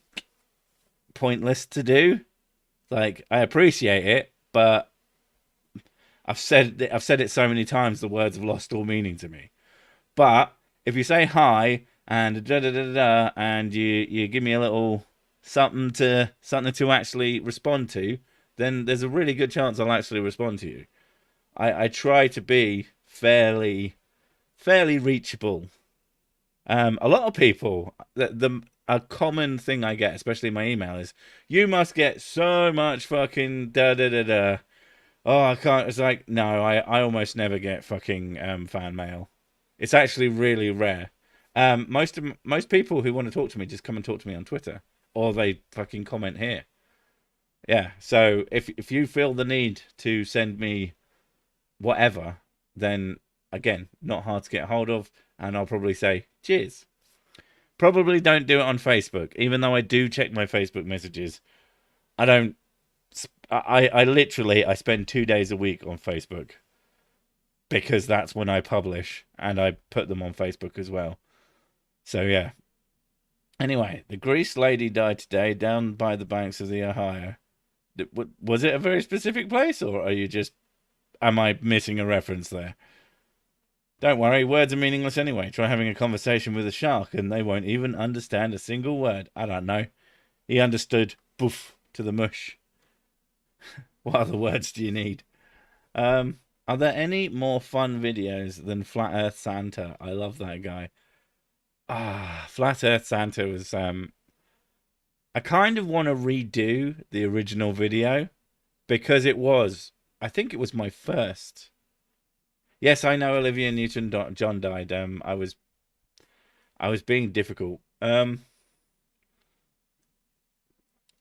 [SPEAKER 1] pointless to do. Like, I appreciate it, but I've said it so many times the words have lost all meaning to me. But if you say hi and and you give me a little something to actually respond to, then there's a really good chance I'll actually respond to you. I try to be fairly reachable. A lot of people, a common thing I get, especially in my email, is you must get so much fucking da da da da. Oh, I can't. It's like, no, I almost never get fucking fan mail. It's actually really rare. Most people who want to talk to me just come and talk to me on Twitter, or they fucking comment here. Yeah. So if you feel the need to send me whatever, then again, not hard to get hold of, and I'll probably say cheers. Probably don't do it on Facebook, even though I do check my Facebook messages. I don't. I literally I spend 2 days a week on Facebook because that's when I publish and I put them on Facebook as well. So yeah. Anyway, the Greece lady died today down by the banks of the Ohio. Was it a very specific place, or are you just? Am I missing a reference there? Don't worry, words are meaningless anyway. Try having a conversation with a shark and they won't even understand a single word. I don't know. He understood boof to the mush. What other words do you need? Are there any more fun videos than Flat Earth Santa? I love that guy. Flat Earth Santa was I kind of want to redo the original video because I think it was my first. Yes, I know Olivia Newton-John died. I was being difficult.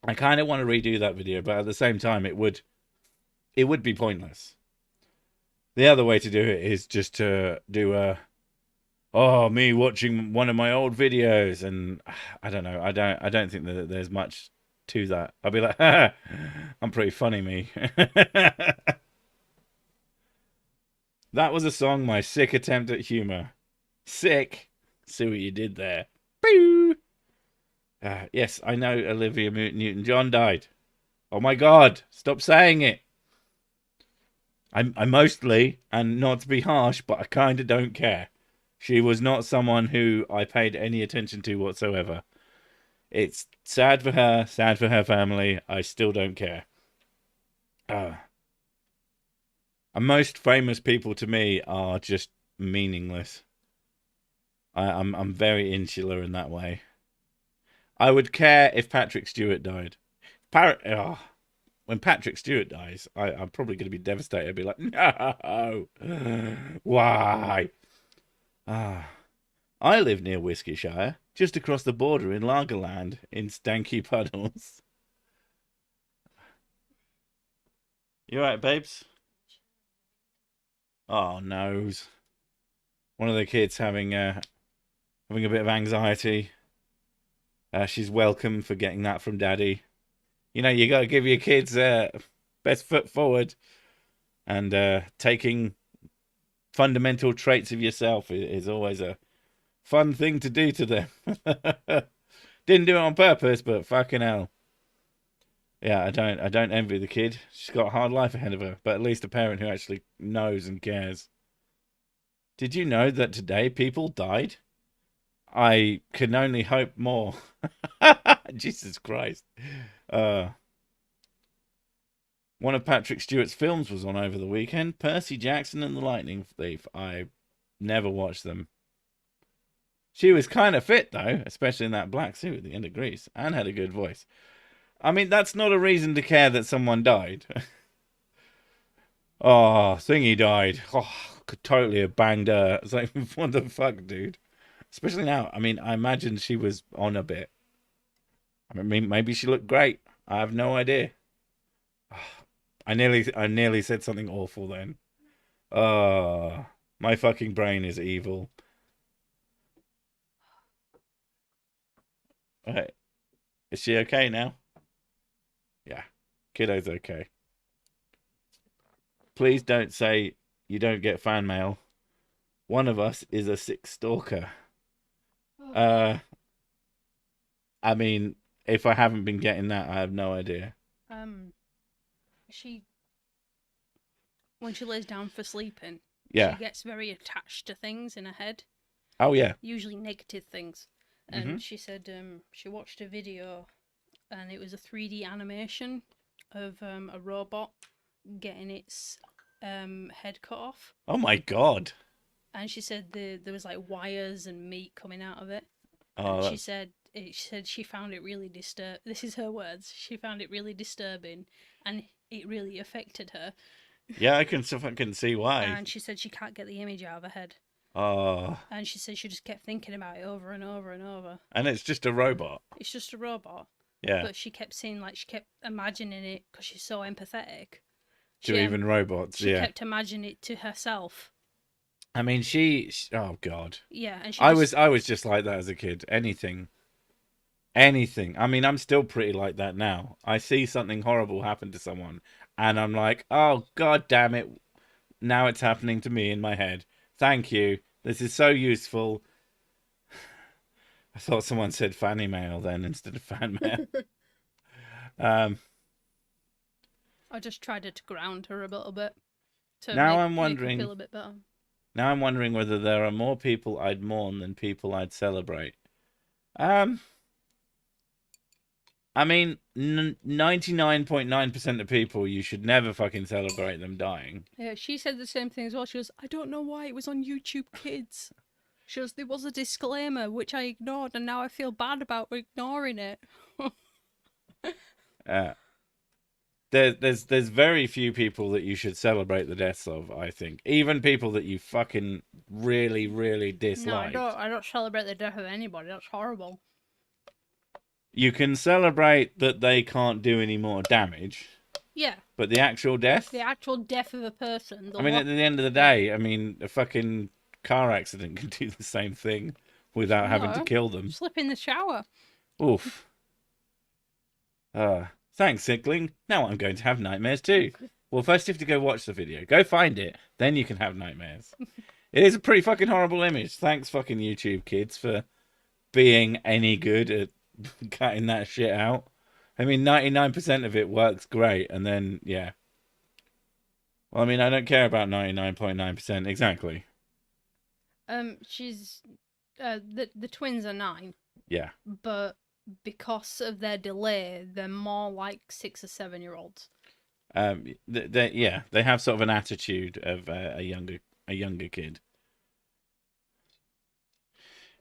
[SPEAKER 1] I kind of want to redo that video, but at the same time, it would be pointless. The other way to do it is just to do me watching one of my old videos, and I don't know. I don't think that there's much to that. I'll be like, I'm pretty funny, me. That was a song, my sick attempt at humor. Sick. See what you did there. Boo! Yes, I know Olivia Newton-John died. Oh my God, stop saying it. I mostly, and not to be harsh, but I kind of don't care. She was not someone who I paid any attention to whatsoever. It's sad for her family. I still don't care. And most famous people to me are just meaningless. I'm very insular in that way. I would care if Patrick Stewart died. When Patrick Stewart dies, I'm probably going to be devastated. I'd be like, no, why? I live near Whiskyshire, just across the border in Lagerland, in stanky puddles. You alright, babes? Oh, noes. One of the kids having a bit of anxiety. She's welcome for getting that from Daddy. You know, you got to give your kids best foot forward, and taking fundamental traits of yourself is always a fun thing to do to them. Didn't do it on purpose, but fucking hell. Yeah, I don't envy the kid. She's got a hard life ahead of her, but at least a parent who actually knows and cares. Did you know that today people died? I can only hope more. Jesus Christ. One of Patrick Stewart's films was on over the weekend. Percy Jackson and the Lightning Thief. I never watched them. She was kind of fit, though, especially in that black suit at the end of Grease, and had a good voice. I mean, that's not a reason to care that someone died. Oh, Thingy died. Oh, could totally have banged her. It's like, what the fuck, dude? Especially now. I mean, I imagine she was on a bit. I mean, maybe she looked great. I have no idea. I nearly said something awful then. My fucking brain is evil. Right. Is she okay now? Yeah. Kiddo's okay. Please don't say you don't get fan mail. One of us is a sick stalker. I mean, if I haven't been getting that, I have no idea.
[SPEAKER 2] When she lays down for sleeping,
[SPEAKER 1] yeah,
[SPEAKER 2] she gets very attached to things in her head.
[SPEAKER 1] Oh yeah.
[SPEAKER 2] Usually negative things. And she said she watched a video, and it was a 3D animation of a robot getting its head cut off.
[SPEAKER 1] Oh my God.
[SPEAKER 2] And she said there was like wires and meat coming out of it.
[SPEAKER 1] Oh,
[SPEAKER 2] and she said she said she found it really This is her words. She found it really disturbing, and it really affected her.
[SPEAKER 1] Yeah, I can see why.
[SPEAKER 2] And she said she can't get the image out of her head.
[SPEAKER 1] Oh.
[SPEAKER 2] And she said she just kept thinking about it over and over and over.
[SPEAKER 1] And it's just a robot.
[SPEAKER 2] It's just a robot.
[SPEAKER 1] Yeah.
[SPEAKER 2] But she kept seeing, like, she kept imagining it because she's so empathetic.
[SPEAKER 1] Even robots,
[SPEAKER 2] she kept imagining it to herself.
[SPEAKER 1] I mean, oh God.
[SPEAKER 2] Yeah, and
[SPEAKER 1] I was just like that as a kid. Anything. I mean, I'm still pretty like that now. I see something horrible happen to someone, and I'm like, oh God damn it! Now it's happening to me in my head. Thank you. This is so useful. I thought someone said fanny mail then instead of fan mail.
[SPEAKER 2] I just tried to ground her a little bit.
[SPEAKER 1] I'm wondering.
[SPEAKER 2] Make her feel a bit better.
[SPEAKER 1] Now I'm wondering whether there are more people I'd mourn than people I'd celebrate. I mean, 99.9% of people, you should never fucking celebrate them dying.
[SPEAKER 2] Yeah, she said the same thing as well. She goes, I don't know why it was on YouTube Kids. She goes, there was a disclaimer, which I ignored, and now I feel bad about ignoring it.
[SPEAKER 1] There's very few people that you should celebrate the deaths of, I think. Even people that you fucking really, really dislike.
[SPEAKER 2] No, I don't celebrate the death of anybody. That's horrible.
[SPEAKER 1] You can celebrate that they can't do any more damage.
[SPEAKER 2] Yeah.
[SPEAKER 1] But the actual death?
[SPEAKER 2] The actual death of a person.
[SPEAKER 1] I mean, at the end of the day, I mean, a fucking car accident can do the same thing without having to kill them.
[SPEAKER 2] Slip in the shower.
[SPEAKER 1] Oof. Thanks, Sickling. Now I'm going to have nightmares too. Well, first you have to go watch the video. Go find it. Then you can have nightmares. It is a pretty fucking horrible image. Thanks, fucking YouTube Kids, for being any good at cutting that shit out. I mean, 99% of it works great. And then, yeah. Well, I mean, I don't care about 99.9% exactly.
[SPEAKER 2] She's... the twins are 9.
[SPEAKER 1] Yeah.
[SPEAKER 2] But because of their delay, they're more like 6 or 7 year olds.
[SPEAKER 1] They have sort of an attitude of a younger kid.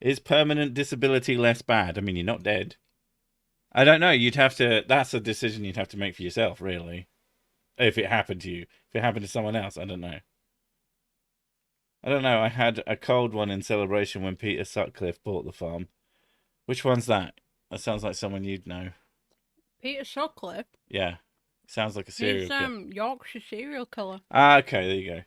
[SPEAKER 1] Is permanent disability less bad? I mean, you're not dead. I don't know. You'd have to. That's a decision you'd have to make for yourself, really. If it happened to you, if it happened to someone else, I don't know. I had a cold one in celebration when Peter Sutcliffe bought the farm. Which one's that? That sounds like someone you'd know.
[SPEAKER 2] Peter Sutcliffe?
[SPEAKER 1] Yeah. Sounds like a serial killer.
[SPEAKER 2] He's Yorkshire serial killer.
[SPEAKER 1] Ah, okay, there you go.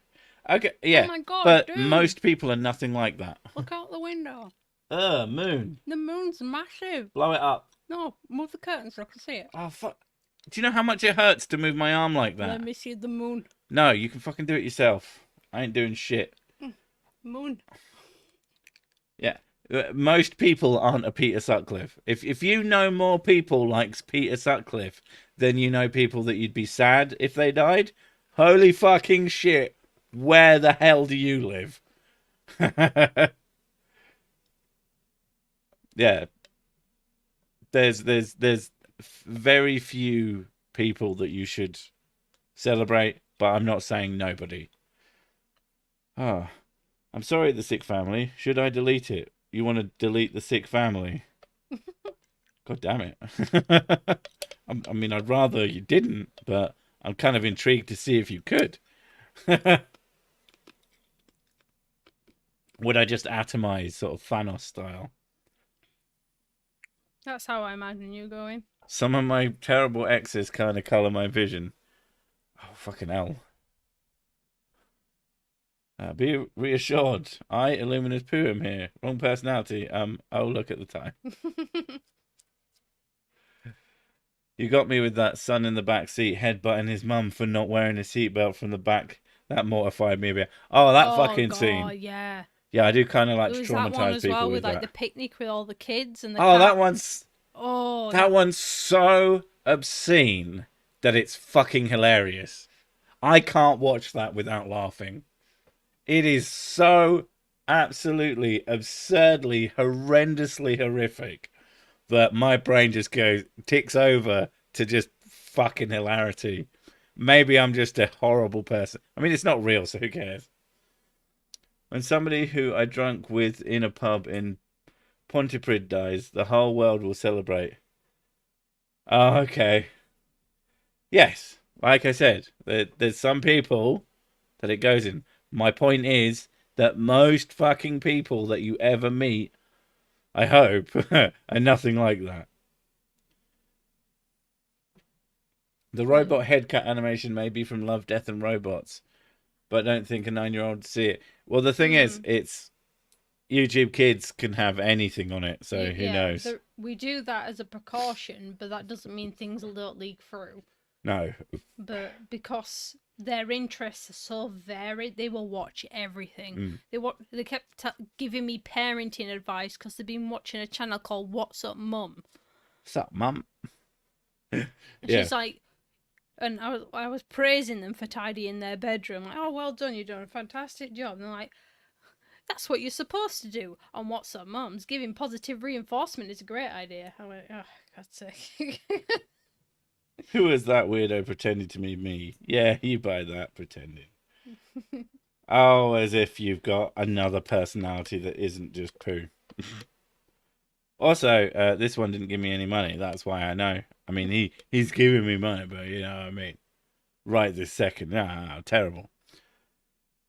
[SPEAKER 1] Okay, yeah.
[SPEAKER 2] Oh my God,
[SPEAKER 1] but
[SPEAKER 2] dude.
[SPEAKER 1] Most people are nothing like that.
[SPEAKER 2] Look out the window.
[SPEAKER 1] Moon.
[SPEAKER 2] The moon's massive.
[SPEAKER 1] Blow it up.
[SPEAKER 2] No, move the curtain so I can see it.
[SPEAKER 1] Oh, fuck. Do you know how much it hurts to move my arm like that?
[SPEAKER 2] Let me see the moon.
[SPEAKER 1] No, you can fucking do it yourself. I ain't doing shit.
[SPEAKER 2] Moon.
[SPEAKER 1] Yeah. Most people aren't a Peter Sutcliffe. If you know more people like Peter Sutcliffe than you know people that you'd be sad if they died, holy fucking shit, where the hell do you live? Yeah. There's very few people that you should celebrate, but I'm not saying nobody. Oh, I'm sorry, the sick family. Should I delete it? You want to delete the sick family? God damn it. I mean, I'd rather you didn't, but I'm kind of intrigued to see if you could. Would I just atomize sort of Thanos style?
[SPEAKER 2] That's how I imagine you going.
[SPEAKER 1] Some of my terrible exes kind of colour my vision. Oh, fucking hell. Be reassured. I, Illuminous Pooh, am here. Wrong personality. Oh, look at the time. You got me with that son in the back seat headbutting his mum for not wearing a seatbelt from the back. That mortified me a bit. Oh, that fucking scene.
[SPEAKER 2] Oh, yeah.
[SPEAKER 1] Yeah, I do kind of like to
[SPEAKER 2] traumatize
[SPEAKER 1] traumatize
[SPEAKER 2] that one as
[SPEAKER 1] people
[SPEAKER 2] well,
[SPEAKER 1] with
[SPEAKER 2] like
[SPEAKER 1] that.
[SPEAKER 2] the picnic with all the kids and the
[SPEAKER 1] Oh,
[SPEAKER 2] cat.
[SPEAKER 1] that one's...
[SPEAKER 2] Oh,
[SPEAKER 1] that one's so obscene that it's fucking hilarious. I can't watch that without laughing. It is so absolutely, absurdly, horrendously horrific that my brain just ticks over to just fucking hilarity. Maybe I'm just a horrible person. I mean, it's not real, so who cares? When somebody who I drunk with in a pub in Pontypridd dies, the whole world will celebrate. Oh, okay. Yes, like I said, there's some people that it goes in. My point is that most fucking people that you ever meet, I hope, are nothing like that. The robot head cut animation may be from Love, Death and Robots, but I don't think a 9-year-old would see it. Well, the thing is, it's YouTube Kids can have anything on it, so who knows?
[SPEAKER 2] We do that as a precaution, but that doesn't mean things don't leak through.
[SPEAKER 1] No.
[SPEAKER 2] But because their interests are so varied, they will watch everything. They kept giving me parenting advice because they've been watching a channel called What's Up Mum.
[SPEAKER 1] What's up, Mum?
[SPEAKER 2] She's like, and I was praising them for tidying their bedroom. Like, oh, well done, you're doing a fantastic job. And they're like, that's what you're supposed to do on What's Up Mums. Giving positive reinforcement is a great idea. I went, oh, God's sake.
[SPEAKER 1] Who is that weirdo pretending to be me? Yeah, you buy that, pretending. Oh, as if you've got another personality that isn't just poo. Also, this one didn't give me any money. That's why I know. I mean, he's giving me money, but you know what I mean. Right this second. Ah, terrible.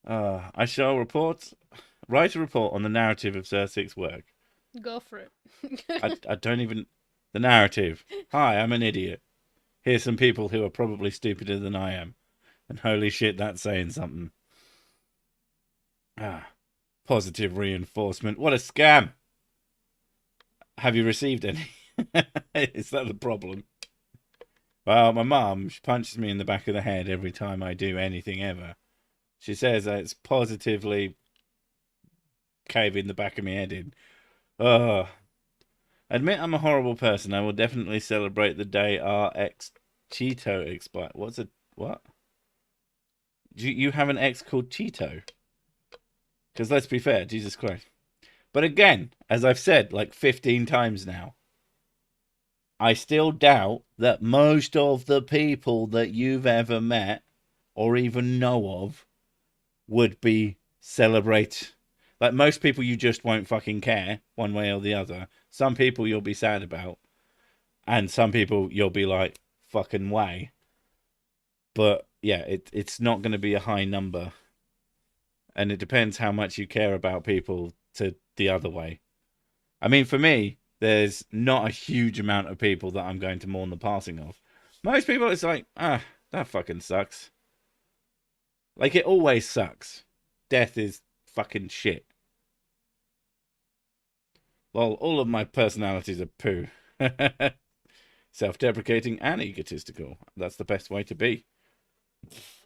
[SPEAKER 1] I shall write a report on the narrative of Sir Six's work.
[SPEAKER 2] Go for it.
[SPEAKER 1] I don't even... The narrative. Hi, I'm an idiot. Here's some people who are probably stupider than I am. And holy shit, that's saying something. Positive reinforcement. What a scam. Have you received any? Is that the problem? Well, my mum, she punches me in the back of the head every time I do anything ever. She says that it's positively caving the back of my head in. Admit I'm a horrible person. I will definitely celebrate the day our ex Cheeto expired. What? You have an ex called Cheeto? Because let's be fair, Jesus Christ. But again, as I've said like 15 times now, I still doubt that most of the people that you've ever met or even know of would be celebrate. Like most people, you just won't fucking care one way or the other. Some people you'll be sad about, and some people you'll be like, fucking way. But yeah, it's not going to be a high number. And it depends how much you care about people to the other way. I mean, for me, there's not a huge amount of people that I'm going to mourn the passing of. Most people, it's like, that fucking sucks. Like, it always sucks. Death is fucking shit. Well, all of my personalities are poo. Self-deprecating and egotistical. That's the best way to be.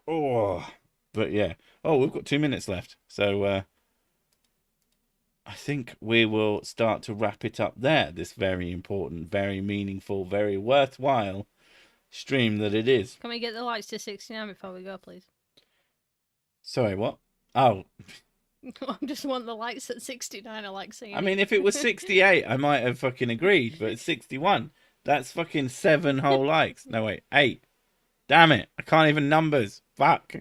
[SPEAKER 1] Oh, but yeah. Oh, we've got 2 minutes left. So, I think we will start to wrap it up there. This very important, very meaningful, very worthwhile stream that it is.
[SPEAKER 2] Can we get the lights to 69 before we go, please?
[SPEAKER 1] Sorry, what? Oh.
[SPEAKER 2] I just want the lights at 69. I like seeing
[SPEAKER 1] I mean, if it was 68, I might have fucking agreed, but it's 61. That's fucking 7 whole likes. No, wait, 8. Damn it. I can't even numbers. Fuck.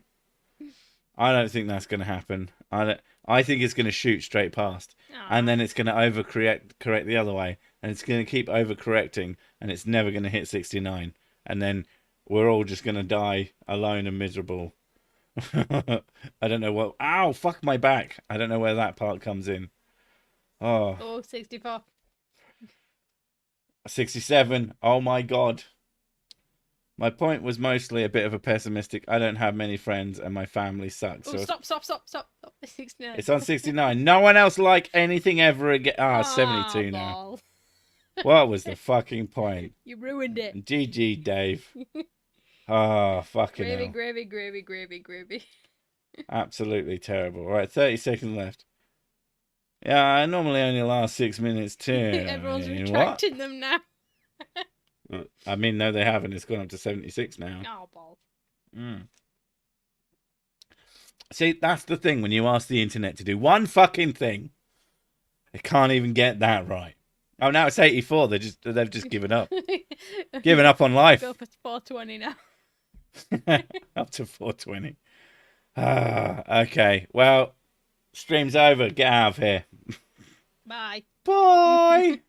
[SPEAKER 1] I don't think that's going to happen. I think it's going to shoot straight past. Aww. And then it's going to correct the other way. And it's going to keep overcorrecting. And it's never going to hit 69. And then we're all just going to die alone and miserable. I don't know what... Ow, fuck my back. I don't know where that part comes in.
[SPEAKER 2] Oh, 64.
[SPEAKER 1] 67. Oh my god. My point was mostly a bit of a pessimistic. I don't have many friends and my family sucks.
[SPEAKER 2] Oh,
[SPEAKER 1] so
[SPEAKER 2] stop. 69.
[SPEAKER 1] It's on 69. No one else like anything ever again. 72 now. What was the fucking point?
[SPEAKER 2] You ruined it.
[SPEAKER 1] GG, Dave. Fucking hell.
[SPEAKER 2] Gravy.
[SPEAKER 1] Absolutely terrible. All right, 30 seconds left. Yeah, I normally only last 6 minutes too.
[SPEAKER 2] Everyone's retracting them now.
[SPEAKER 1] I mean, no, they haven't. It's gone up to 76 now.
[SPEAKER 2] Oh, balls.
[SPEAKER 1] See, that's the thing when you ask the internet to do one fucking thing, they can't even get that right. Oh, now it's 84. They've just given up. Given up on life.
[SPEAKER 2] Go for 420 now.
[SPEAKER 1] Up to 420. Okay. Well, stream's over. Get out of here.
[SPEAKER 2] Bye.
[SPEAKER 1] Bye.